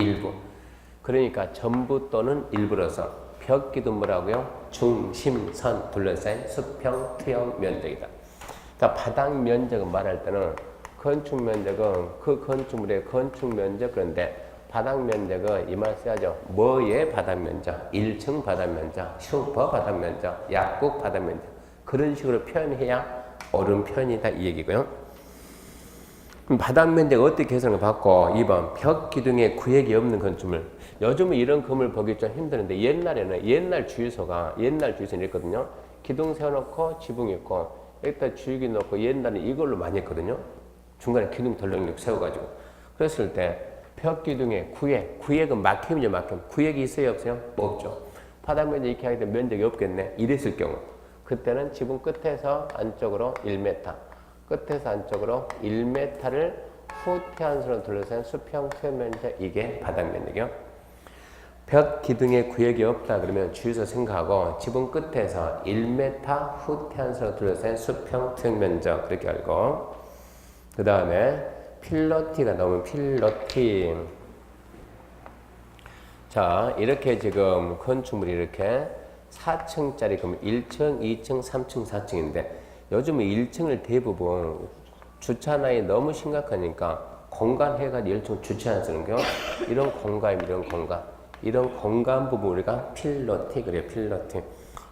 Speaker 1: 그러니까 전부 또는 일부로서 벽 기둥 뭐라고요? 중심선 둘러싸인 수평 투영 면적이다. 그러니까 바닥 면적은 말할 때는 건축 면적은 그 건축물의 건축 면적 그런데 바닥 면적은 이 말 써야죠. 뭐의 바닥 면적? 1층 바닥 면적, 슈퍼 바닥 면적, 약국 바닥 면적. 그런 식으로 표현해야 옳은 표현이다 이 얘기고요. 그럼 바닥 면적 어떻게 계산을 받고 2번 벽 기둥에 구획이 없는 건축물. 요즘은 이런 건물 보기 좀 힘드는데 옛날에는 옛날 주유소는 이랬거든요. 기둥 세워놓고 지붕 있고 여기다 주유기 놓고 옛날에 이걸로 많이 했거든요. 중간에 기둥 덜렁 세워가지고 그랬을 때 벽 기둥에 구획은 막힘이죠. 막힘. 구획이 있어요 없어요? 없죠. 바닥 면적 이렇게 하게 되면 면적이 없겠네. 이랬을 경우 그때는 지붕 끝에서 안쪽으로 1m 끝에서 안쪽으로 1m를 후퇴한수로 둘러싼 수평 표면적 이게 바닥 면적이요. 벽 기둥에 구역이 없다 그러면 주유소 생각하고 지붕 끝에서 1m 후퇴한수로 둘러싼 수평 평면적 그렇게 알고 그 다음에 필러티가 나오면 필러티. 자 이렇게 지금 건축물이 이렇게 4층짜리 그러면 1층, 2층, 3층, 4층인데 요즘은 1층을 대부분 주차난이 너무 심각하니까 공간 해가지고 1층 주차 안 쓰는 거 이런 공간 부분 우리가 필러티 그래요. 필러티.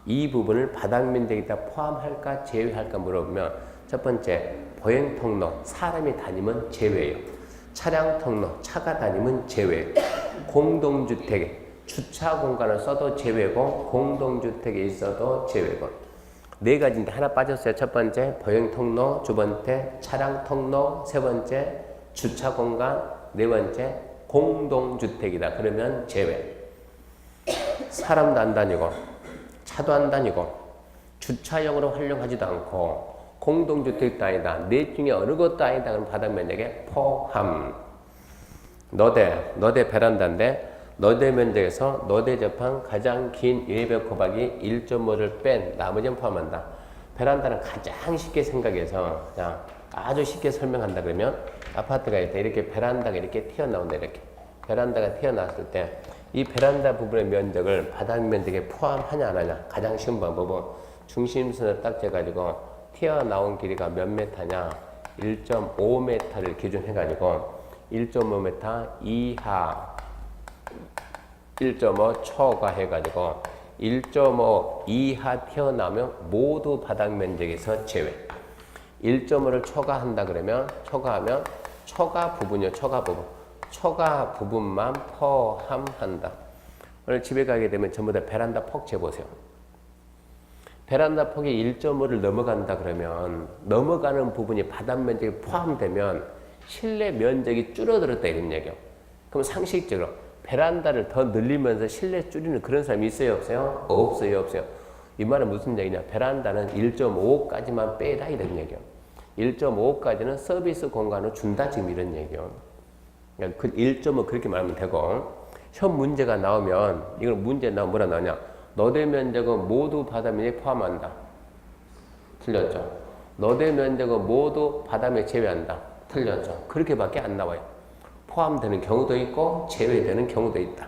Speaker 1: 이 부분을 바닥 면적에다 포함할까 제외할까 물어보면 첫 번째 보행 통로 사람이 다니면 제외예요. 차량 통로 차가 다니면 제외예요. 공동주택에 주차 공간을 써도 제외고 공동주택에 있어도 제외고 네 가지인데 하나 빠졌어요. 첫 번째 보행 통로, 두 번째 차량 통로, 세 번째 주차 공간, 네 번째 공동주택이다. 그러면 제외. 사람도 안 다니고 차도 안 다니고 주차용으로 활용하지도 않고 공동주택도 아니다. 넷 중에 어느 것도 아니다. 그럼 바닥 면적에 포함. 너대 베란다인데 너대 면적에서 너대 접한 가장 긴 외벽 곱하기 1.5를 뺀 나머지는 포함한다. 베란다는 가장 쉽게 생각해서 그냥 아주 쉽게 설명한다 그러면 아파트가 있다. 이렇게 베란다가 이렇게 튀어나온다. 이렇게 베란다가 튀어나왔을 때 이 베란다 부분의 면적을 바닥 면적에 포함하냐 안 하냐 가장 쉬운 방법은 중심선을 딱 재가지고 튀어나온 길이가 몇 메타냐 1.5m를 기준해가지고 1.5m 이하 1.5 초과해가지고 1.5 이하 튀어나오면 모두 바닥 면적에서 제외. 1.5를 초과한다 그러면 초과하면 초과 부분이요. 초과 부분만 포함한다. 오늘 집에 가게 되면 전부 다 베란다 폭 재보세요. 베란다 폭이 1.5를 넘어간다 그러면 넘어가는 부분이 바닥 면적에 포함되면 실내 면적이 줄어들었다 이런 얘기예요. 그럼 상식적으로 베란다를 더 늘리면서 실내 줄이는 그런 사람이 있어요 없어요? 없어요. 이 말은 무슨 얘기냐? 베란다는 1.5까지만 빼라 이런 얘기예요. 1.5까지는 서비스 공간을 준다 지금 이런 얘기예요. 그러니까 그 1.5 그렇게 말하면 되고 현 문제가 나오면 이걸 문제 나오면 뭐라 나오냐? 너대 면적은 모두 바닥 면적에 포함한다. 틀렸죠? 너대 면적은 모두 바닥 면적에 제외한다. 틀렸죠? 그렇게밖에 안 나와요. 포함되는 경우도 있고 제외되는 경우도 있다.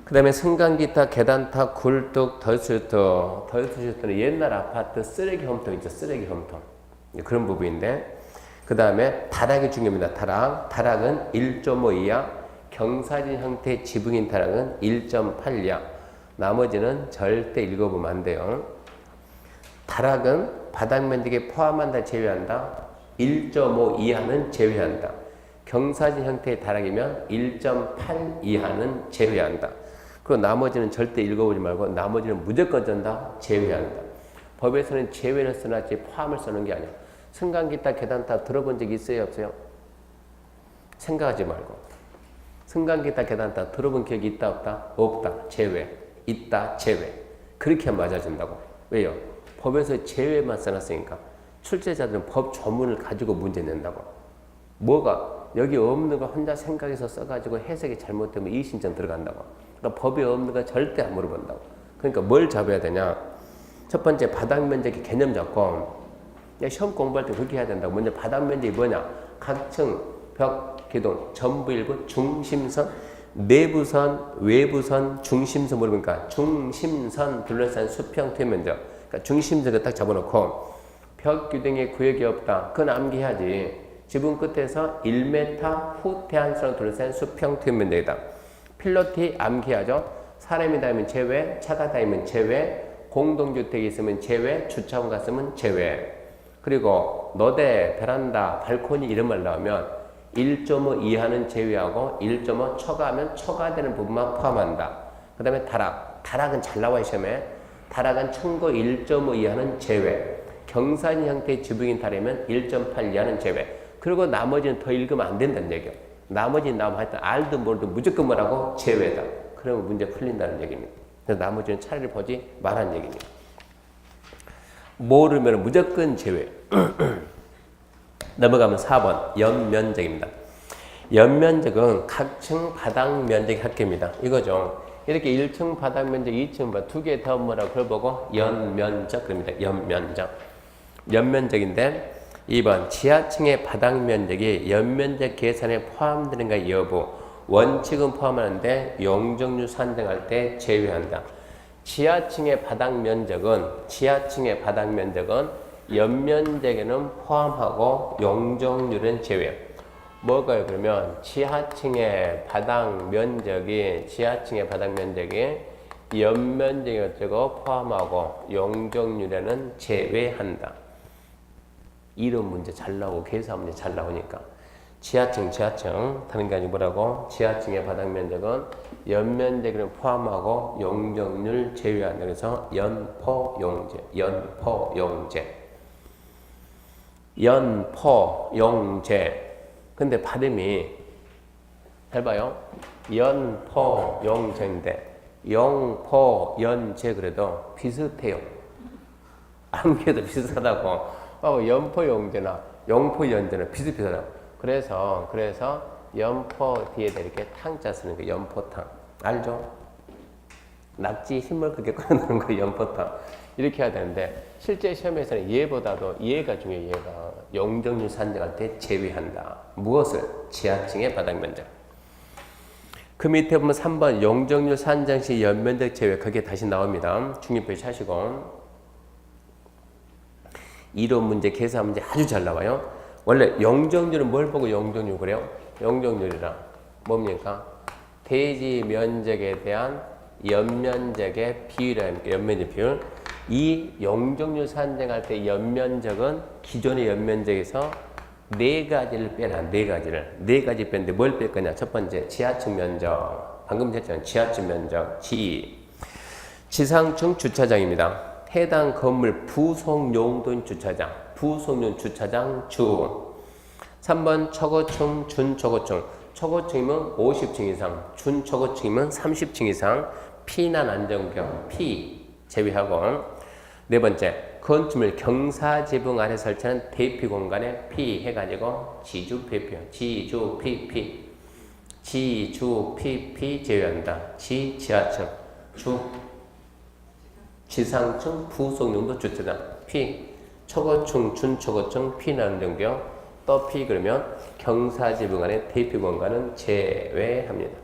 Speaker 1: 그 다음에 승강기타, 계단타, 굴뚝, 덜스슈트는 옛날 아파트 쓰레기 홈통 있죠. 쓰레기 홈통. 그런 부분인데 그 다음에 타락이 중요합니다. 타락은 1.5 이하, 경사진 형태의 지붕인 타락은 1.8 이하. 나머지는 절대 읽어보면 안 돼요. 타락은 바닥 면적에 포함한다, 제외한다. 1.5 이하는 제외한다. 경사진 형태의 타락이면 1.8 이하는 제외한다. 그리고 나머지는 절대 읽어보지 말고 나머지는 무조건 전다 제외한다. 법에서는 제외를 써놨지 포함을 쓰는 게 아니야. 승강기타, 계단타 들어본 적 있어요 없어요? 생각하지 말고 승강기타, 계단타 들어본 기억이 있다 없다? 없다. 제외. 있다. 제외. 그렇게 맞아준다고. 왜요? 법에서 제외만 써놨으니까 출제자들은 법 조문을 가지고 문제 낸다고. 뭐가 여기 없는 거 혼자 생각해서 써가지고 해석이 잘못되면 이의신청 들어간다고. 그러니까 법에 없는 거 절대 안 물어본다고. 그러니까 뭘 잡아야 되냐? 첫 번째 바닥 면적의 개념 잡고 시험 공부할 때 그렇게 해야 된다고. 먼저 바닥 면적이 뭐냐? 각층, 벽, 기둥, 전부 일부, 중심선, 내부선, 외부선, 중심선 물어보니까 중심선 둘러싼 수평 표면적. 그러니까 중심선을 딱 잡아놓고 벽 기둥에 구역이 없다. 그건 암기해야지. 지붕 끝에서 1m 후퇴한선을 둘러싼 수평 투입 면적이다. 필로티 암기하죠. 사람이 다니면 제외, 차가 다니면 제외, 공동주택이 있으면 제외, 주차장 갔으면 제외. 그리고 노대, 베란다, 발코니 이런 말 나오면 1.5 이하는 제외하고 1.5 초과하면 초과되는 부분만 포함한다. 그 다음에 다락. 다락은 잘 나와요, 시험에. 다락은 층고 1.5 이하는 제외. 경사진 형태의 지붕인 다리면 1.8 이하는 제외. 그리고 나머지는 더 읽으면 안 된다는 얘기예요. 나머지 나오면 하여튼 알든 모르든 무조건 뭐라고? 제외다. 그러면 문제 풀린다는 얘기입니다. 그래서 나머지는 차라리 보지 말라는 얘기입니다. 모르면 무조건 제외. 넘어가면 4번 연면적입니다. 연면적은 각층 바닥 면적의 합계입니다. 이거죠. 이렇게 1층 바닥 면적, 2층 뭐 두 개 더 뭐라고 그걸 보고 연면적 그럽니다. 연면적. 연면적인데 2번 지하층의 바닥 면적이 연면적 계산에 포함되는가 여부. 원칙은 포함하는데 용적률 산정할 때 제외한다. 지하층의 바닥 면적은 연면적에는 포함하고 용적률은 제외. 뭘까요? 그러면 지하층의 바닥 면적이 연면적이 어쩌고 포함하고 용적률에는 제외한다. 이런 문제 잘 나오고 계산 문제 잘 나오니까 지하층 다른 게 아니고 뭐라고? 지하층의 바닥 면적은 연면적을 포함하고 용적률 제외한다. 그래서 연포용제. 근데 발음이 잘 봐요. 연포용제인데 용포연제 그래도 비슷해요. 암기해도 비슷하다고. 연포용제나 용포연제는 비슷비슷하다고. 그래서 연포 뒤에다 이렇게 탕자 쓰는 거 연포탕. 알죠? 낙지 흰물 그렇게 끓여놓는 거 연포탕. 이렇게 해야 되는데 실제 시험에서는 얘보다도 얘가 중요해요. 얘가 용적률 산정할 때 제외한다. 무엇을? 지하층의 바닥 면적. 그 밑에 보면 3번 용적률 산정 시 연면적 제외. 그게 다시 나옵니다. 중립표시 하시고 이론 문제, 계산 문제 아주 잘 나와요. 원래 용적률은 뭘 보고 용적률 그래요? 용적률이랑 뭡니까? 대지 면적에 대한 연면적의 비율이라는 연면적 비율. 이 용적률 산정할 때 연면적은 기존의 연면적에서 네 가지를 빼라. 네 가지 빼는데 뭘 뺄 거냐? 첫 번째 지하층 면적. 방금 했잖아요. 지하층 면적. 지상층 주차장입니다. 해당 건물 부속 용도인 주차장. 부속용 주차장 주. 3번 초고층, 준초고층. 초고층이면 50층 이상, 준초고층이면 30층 이상. 피난 안전경, 피 제외하고. 네 번째, 건축물 경사지붕 아래 설치하는 대피 공간에 피 해가지고 지주피피, 지주피피 제외한다. 지하층, 지상층 부속용도 주차장, 피, 초고층, 준초고층, 피난 안전경, 또 피 그러면 경사지붕 안에 대피 공간은 제외합니다.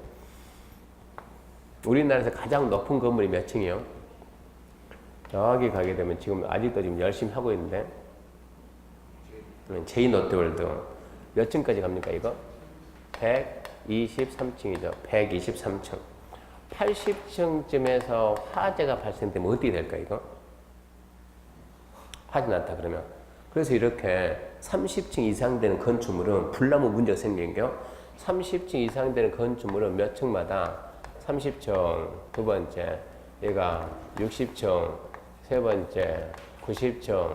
Speaker 1: 우리나라에서 가장 높은 건물이 몇 층이요? 여기 가게 되면 지금 아직도 지금 열심히 하고 있는데 제인 롯데월드 몇 층까지 갑니까 이거? 123층이죠. 123층. 80층쯤에서 화재가 발생되면 어떻게 될까 이거? 화재 났다 그러면. 그래서 이렇게 30층 이상 되는 건축물은 불나무 문제가 생긴 게요. 30층 이상 되는 건축물은 몇 층마다 30층, 두 번째 얘가 60층, 세 번째 90층,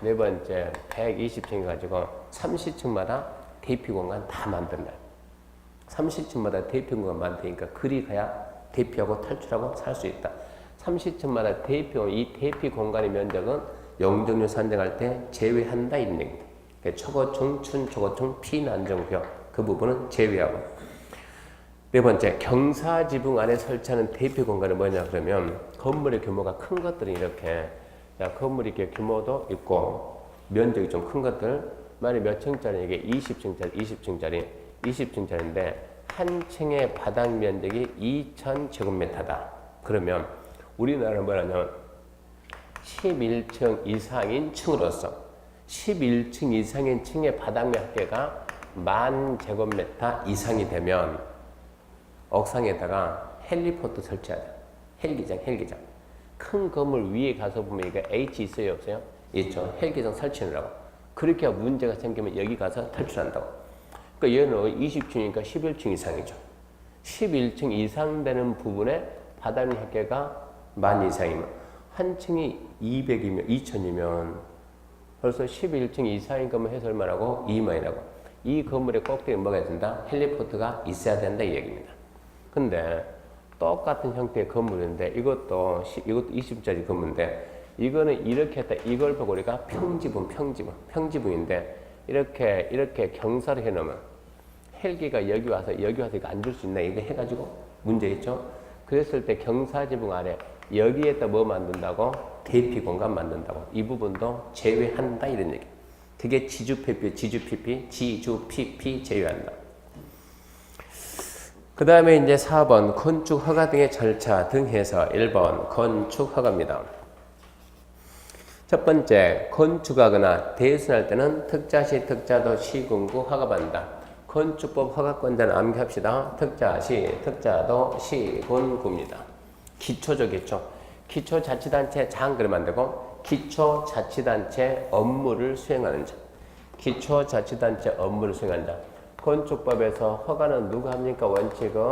Speaker 1: 네 번째 120층 가지고 30층마다 대피 공간 다 만든다. 30층마다 대피 공간 만드니까 그리 가야 대피하고 탈출하고 살 수 있다. 30층마다 이 대피 공간의 면적은 용적률 산정할 때 제외한다 이런 얘기입니다. 초고층, 준초고층, 피난정구역 그 부분은 제외하고. 네 번째, 경사지붕 안에 설치하는 대피 공간은 뭐냐 그러면 건물의 규모가 큰 것들이 이렇게 건물이 이렇게 규모도 있고 면적이 좀 큰 것들 만약에 몇 층짜리 이게 20층짜리인데 한 층의 바닥 면적이 2,000제곱미터다. 그러면 우리나라는 뭐냐면 11층 이상인 층으로서 11층 이상인 층의 바닥 몇 개가 10,000제곱미터 이상이 되면 옥상에다가 헬리포트 설치하자. 헬기장. 큰 건물 위에 가서 보면 이거 H 있어요, 없어요? 있죠. 헬기장 설치하라고. 그렇게 문제가 생기면 여기 가서 탈출한다고. 그러니까 얘는 20층이니까 11층 이상이죠. 11층 이상 되는 부분에 바닥 몇 개가 10,000 이상이면 한 층이 200이면 2,000이면 벌써 11층 이상인 것만 해서 얼마라고? 20,000이라고. 이 건물의 꼭대기에 뭐가 된다? 헬리포트가 있어야 된다 이 얘기입니다. 근데 똑같은 형태의 건물인데 이것도 20짜리 건물인데 이거는 이렇게 했다. 이걸 보고 우리가 평지분인데 이렇게 경사를 해놓으면 헬기가 여기 와서 이거 앉을 수 있나 이거 해가지고 문제 있죠. 그랬을 때 경사지붕 아래 여기에다 뭐 만든다고? 대피 공간 만든다고. 이 부분도 제외한다 이런 얘기. 그게 지주PP 제외한다. 그 다음에 이제 4번 건축 허가 등의 절차 등 해서 1번 건축 허가입니다. 첫 번째 건축하거나 대수할 때는 특자시 특자도 시군구 허가받는다. 건축법 허가권자는 암기합시다. 특자시 특자도 시군구입니다. 기초죠. 기초자치단체 장 그러면 안 되고 기초자치단체 업무를 수행하는 자. 기초자치단체 업무를 수행하는 자. 건축법에서 허가는 누가 합니까? 원칙은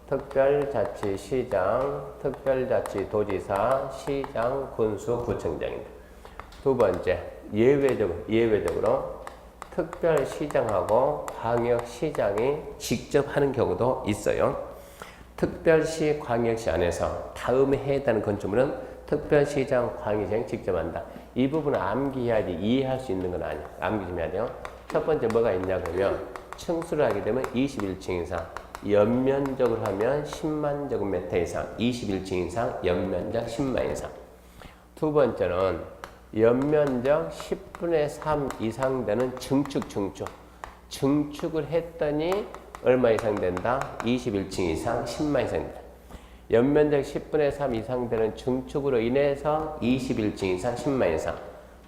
Speaker 1: 특별자치시장, 특별자치도지사, 시장, 군수, 구청장입니다. 두 번째, 예외적으로 특별시장하고 광역시장이 직접 하는 경우도 있어요. 특별시, 광역시 안에서 다음에 해당하는 건축물은 특별시장, 광역시장이 직접 한다. 이 부분은 암기해야지 이해할 수 있는 건 아니에요. 암기 좀 해야 돼요. 첫 번째 뭐가 있냐 그러면 층수를 하게 되면 21층 이상, 연면적으로 하면 10만 제곱미터 이상, 21층 이상, 연면적 10만 이상. 두 번째는 연면적 10분의 3 이상 되는 증축을 했더니 얼마 이상 된다? 21층 이상, 10만 이상 된다. 연면적 10분의 3 이상 되는 증축으로 인해서 21층 이상, 10만 이상.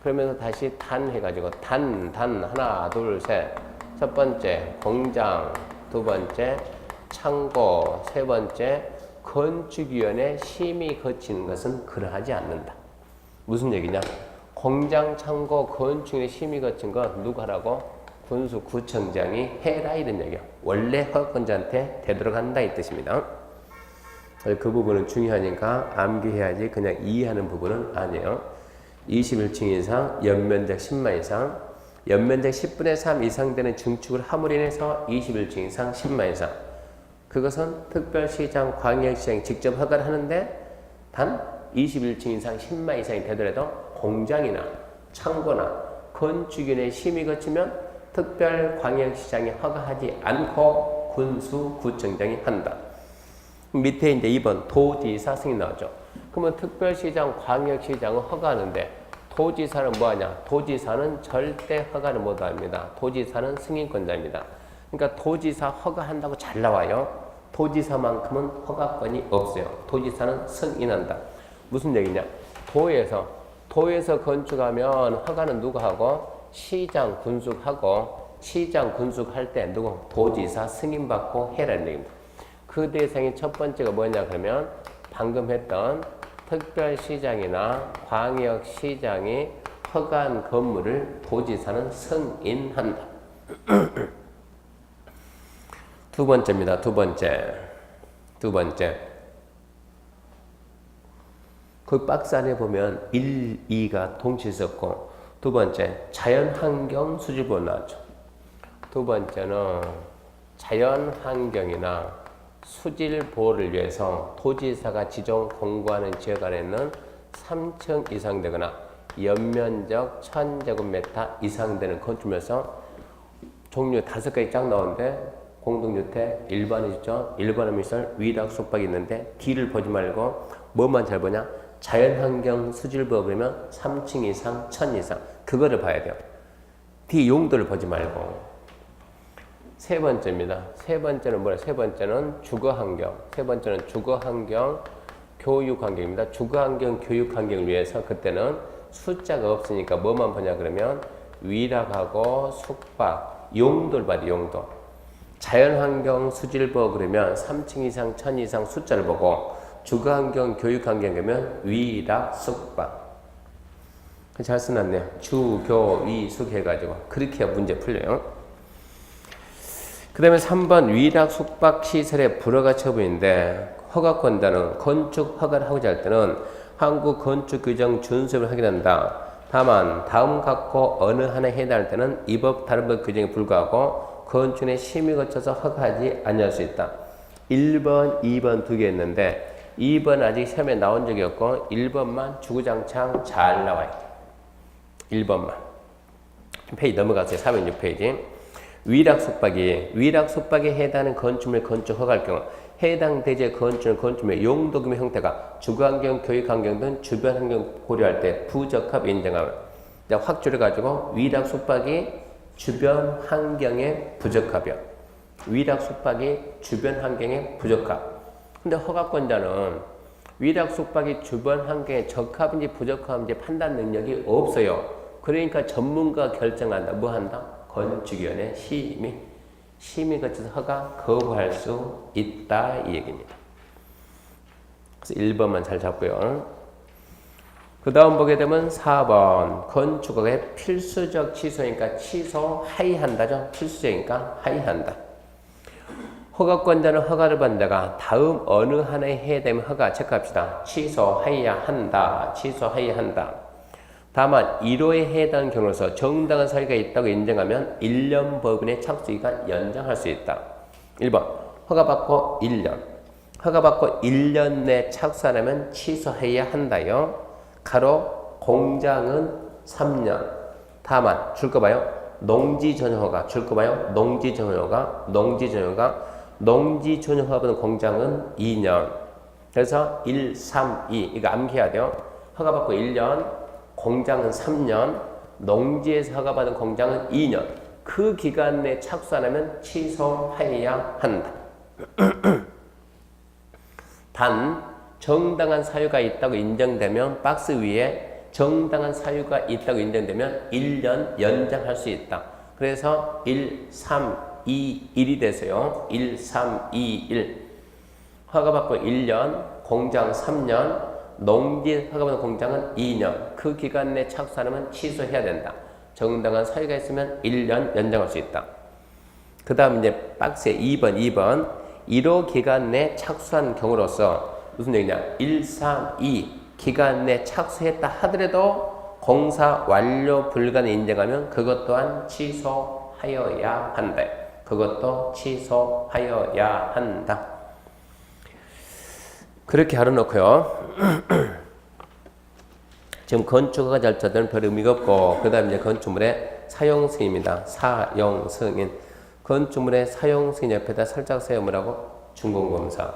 Speaker 1: 그러면서 다시 단 해가지고 단 하나, 둘, 셋. 첫 번째 공장, 두 번째 창고, 세 번째 건축위원회 심의 거치는 것은 그러하지 않는다. 무슨 얘기냐? 공장, 창고, 건축위원회 심의 거친 거 누가 하라고? 군수구청장이 해라 이런 얘기야. 원래 허가권자한테 되도록 한다 이 뜻입니다. 그 부분은 중요하니까 암기해야지 그냥 이해하는 부분은 아니에요. 21층 이상, 연면적 10만 이상, 연면적 10분의 3 이상 되는 증축을 함으로 인해서 21층 이상, 10만 이상. 그것은 특별시장, 광역시장이 직접 허가를 하는데 단 21층 이상, 10만 이상이 되더라도 공장이나 창고나 건축위원회 심의 거치면 특별 광역시장이 허가하지 않고 군수구청장이 한다. 밑에 이제 2번 도지사 승인 나오죠. 그러면 특별시장, 광역시장은 허가하는데 도지사는 뭐하냐? 도지사는 절대 허가를 못합니다. 도지사는 승인권자입니다. 그러니까 도지사 허가한다고 잘 나와요. 도지사만큼은 허가권이 없어요. 도지사는 승인한다. 무슨 얘기냐? 도에서 건축하면 허가는 누가 하고? 시장 군수하고 시장 군수할 때 누구? 도지사 승인받고 해라는 얘기입니다. 그 대상이 첫 번째가 뭐냐 그러면 방금 했던 특별시장이나 광역시장이 허가한 건물을 도지사는 승인한다. 두 번째입니다. 두 번째. 그 박스 안에 보면 1, 2가 동시에 있었고 두 번째 자연환경 수질보 나왔죠. 두 번째는 자연환경이나 수질보호를 위해서 도지사가 지정 공고하는 지역 안에는 3층 이상 되거나 연면적 1000제곱미터 이상 되는 건축물에서 종류 5가지 쫙 나오는데 공동주택, 일반주택, 일반시설, 위락, 숙박이 있는데 D를 보지 말고 뭐만 잘 보냐? 자연환경 수질보호 그러면 3층 이상, 1000 이상 그거를 봐야 돼요. D 용도를 보지 말고. 세 번째입니다. 세 번째는 뭐야? 세 번째는 주거환경. 세 번째는 주거환경, 교육환경입니다. 주거환경, 교육환경을 위해서 그때는 숫자가 없으니까 뭐만 보냐 그러면 위락하고 숙박, 용도를 봐야 돼, 용도. 자연환경 수질보 그러면 3층 이상, 1000 이상 숫자를 보고 주거환경, 교육환경 그러면 위락, 숙박. 잘 써놨네요. 주, 교, 위, 숙 해가지고 그렇게 해야 문제 풀려요. 그 다음에 3번 위락, 숙박 시설의 불허가 처분인데 허가권자는 건축 허가를 하고자 할 때는 한국건축규정 준수를 확인한다. 다만 다음 갖고 어느 하나에 해당할 때는 이 법 다른 법 규정에 불구하고 건축의 심의 거쳐서 허가하지 아니할 수 있다. 1번, 2번 두 개 있는데 2번 아직 시험에 나온 적이 없고 1번만 주구장창 잘 나와요. 1번만. 페이지 넘어가세요. 406페이지. 위락 숙박에 해당하는 건축물 건축 허가할 경우 해당 대지의 건축물 용도금의 형태가 주거환경, 교육환경 등 주변 환경 고려할 때 부적합 인정함을 확 줄여가지고 위락 숙박이 주변 환경에 부적합이요. 위락 숙박이 주변 환경에 부적합. 근데 허가권자는 위락 숙박이 주변 환경에 적합인지 부적합인지 판단 능력이 없어요. 그러니까 전문가가 결정한다. 뭐 한다? 건축위원회 심의 거쳐서 허가 거부할 수 있다 이 얘기입니다. 그래서 1번만 잘 잡고요. 그 다음 보게 되면 4번 건축허가의 필수적 취소니까 취소하이한다죠. 필수적이니까 하이한다. 허가권자는 허가를 받는 자가 다음 어느 하나에 해당되면 허가 체크합시다. 취소하여야 한다. 취소하여야 한다. 다만 1호에 해당하는 경우로서 정당한 사유가 있다고 인정하면 1년 법인의 착수기간 연장할 수 있다. 1번 허가받고 1년 허가받고 1년 내 착수 안 하면 취소해야 한다요. 가로 공장은 3년. 다만 줄 거 봐요. 농지 전용 허가 줄 거 봐요. 농지 전용 허가 받은 공장은 2년. 그래서 1, 3, 2 이거 암기해야 돼요. 허가받고 1년 공장은 3년, 농지에서 허가받은 공장은 2년. 그 기간 내에 착수 안 하면 취소해야 한다. 단 정당한 사유가 있다고 인정되면 박스 위에 정당한 사유가 있다고 인정되면 1년 연장할 수 있다. 그래서 1, 3, 2, 1이 돼서요. 1, 3, 2, 1. 허가받고 1년, 공장 3년, 농지 허가받은 공장은 2년. 그 기간 내에 착수하면 취소해야 된다. 정당한 사유가 있으면 1년 연장할 수 있다. 그 다음 이제 박스에 2번 1호 기간 내에 착수한 경우로서 무슨 얘기냐? 1, 3, 2 기간 내에 착수했다 하더라도 공사 완료 불가능 인정하면 그것 또한 취소하여야 한다. 그것도 취소하여야 한다. 그렇게 알아놓고요. 지금 건축허가 절차들은 별 의미가 없고 그 다음에 이제 건축물의 사용승인입니다. 사용승인. 건축물의 사용승인 옆에다 살짝 세우라고 준공검사.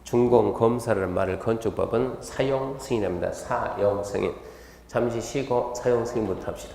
Speaker 1: 준공검사라는 말을 건축법은 사용승인합니다. 사용승인. 잠시 쉬고 사용승인부터 합시다.